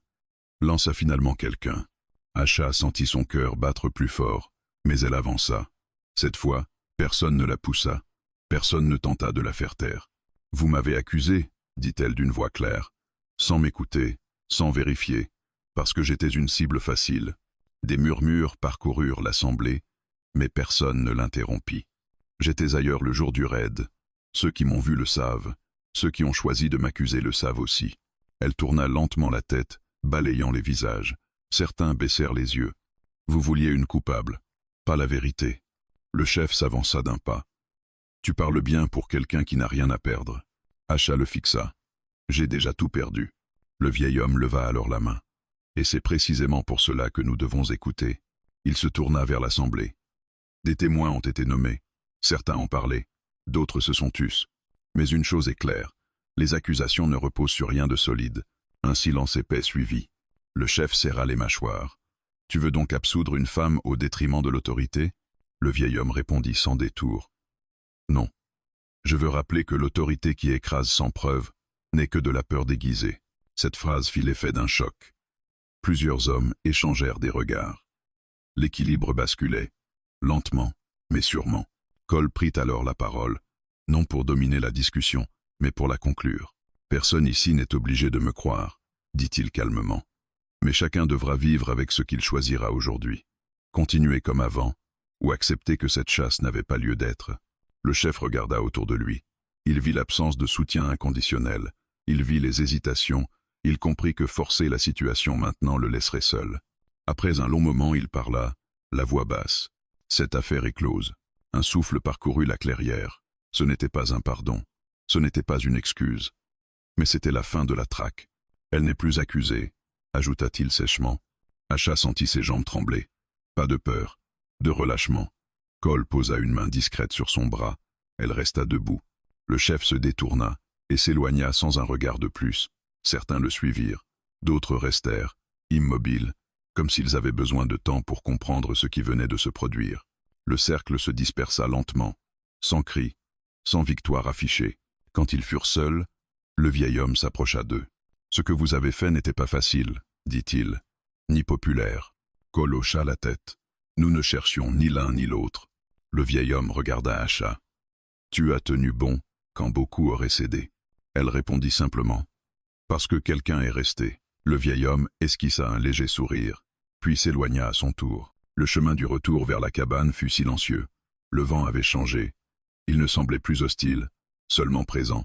lança finalement quelqu'un. Asha sentit son cœur battre plus fort, mais elle avança. Cette fois, personne ne la poussa, personne ne tenta de la faire taire. « Vous m'avez accusé », dit-elle d'une voix claire, sans m'écouter, sans vérifier, parce que j'étais une cible facile. Des murmures parcoururent l'assemblée, mais personne ne l'interrompit. J'étais ailleurs le jour du raid. Ceux qui m'ont vu le savent, ceux qui ont choisi de m'accuser le savent aussi. Elle tourna lentement la tête, balayant les visages. Certains baissèrent les yeux. Vous vouliez une coupable, pas la vérité. Le chef s'avança d'un pas. Tu parles bien pour quelqu'un qui n'a rien à perdre. Asha le fixa. J'ai déjà tout perdu. Le vieil homme leva alors la main. Et c'est précisément pour cela que nous devons écouter. Il se tourna vers l'assemblée. Des témoins ont été nommés. Certains ont parlé. D'autres se sont tus. Mais une chose est claire. Les accusations ne reposent sur rien de solide. Un silence épais suivit. Le chef serra les mâchoires. Tu veux donc absoudre une femme au détriment de l'autorité? Le vieil homme répondit sans détour. Non. Je veux rappeler que l'autorité qui écrase sans preuve n'est que de la peur déguisée. Cette phrase fit l'effet d'un choc. Plusieurs hommes échangèrent des regards. L'équilibre basculait, lentement, mais sûrement. Cole prit alors la parole, non pour dominer la discussion, mais pour la conclure. Personne ici n'est obligé de me croire, dit-il calmement. Mais chacun devra vivre avec ce qu'il choisira aujourd'hui. Continuer comme avant, ou accepter que cette chasse n'avait pas lieu d'être. Le chef regarda autour de lui. Il vit l'absence de soutien inconditionnel. Il vit les hésitations. Il comprit que forcer la situation maintenant le laisserait seul. Après un long moment, il parla, la voix basse. Cette affaire est close. Un souffle parcourut la clairière. Ce n'était pas un pardon. Ce n'était pas une excuse. Mais c'était la fin de la traque. Elle n'est plus accusée, ajouta-t-il sèchement. Asha sentit ses jambes trembler. Pas de peur, de relâchement. Cole posa une main discrète sur son bras. Elle resta debout. Le chef se détourna et s'éloigna sans un regard de plus. Certains le suivirent, d'autres restèrent, immobiles, comme s'ils avaient besoin de temps pour comprendre ce qui venait de se produire. Le cercle se dispersa lentement, sans cri, sans victoire affichée. Quand ils furent seuls, le vieil homme s'approcha d'eux. « Ce que vous avez fait n'était pas facile, dit-il, ni populaire. » Cole hocha la tête. Nous ne cherchions ni l'un ni l'autre. Le vieil homme regarda Asha. « Tu as tenu bon quand beaucoup auraient cédé. » Elle répondit simplement. « Parce que quelqu'un est resté. » Le vieil homme esquissa un léger sourire, puis s'éloigna à son tour. Le chemin du retour vers la cabane fut silencieux. Le vent avait changé. Il ne semblait plus hostile, seulement présent.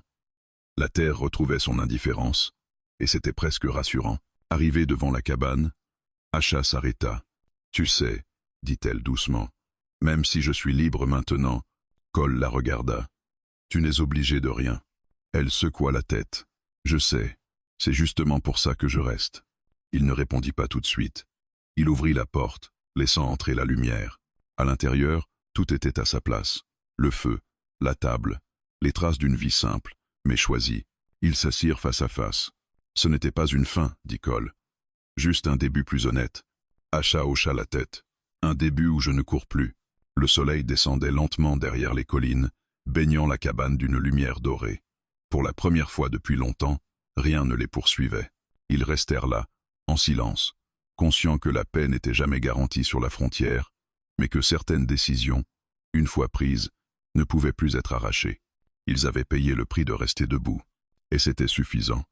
La terre retrouvait son indifférence, et c'était presque rassurant. Arrivé devant la cabane, Asha s'arrêta. « Tu sais, » dit-elle doucement, « même si je suis libre maintenant, » Cole la regarda. « Tu n'es obligé de rien. » Elle secoua la tête. « Je sais, c'est justement pour ça que je reste. » Il ne répondit pas tout de suite. Il ouvrit la porte, laissant entrer la lumière. À l'intérieur, tout était à sa place. Le feu, la table, les traces d'une vie simple, mais choisie. Ils s'assirent face à face. « Ce n'était pas une fin, » dit Cole. « Juste un début plus honnête. » Asha hocha la tête. « Un début où je ne cours plus. » Le soleil descendait lentement derrière les collines, baignant la cabane d'une lumière dorée. Pour la première fois depuis longtemps, rien ne les poursuivait. Ils restèrent là, en silence, conscients que la paix n'était jamais garantie sur la frontière, mais que certaines décisions, une fois prises, ne pouvaient plus être arrachées. Ils avaient payé le prix de rester debout, et c'était suffisant.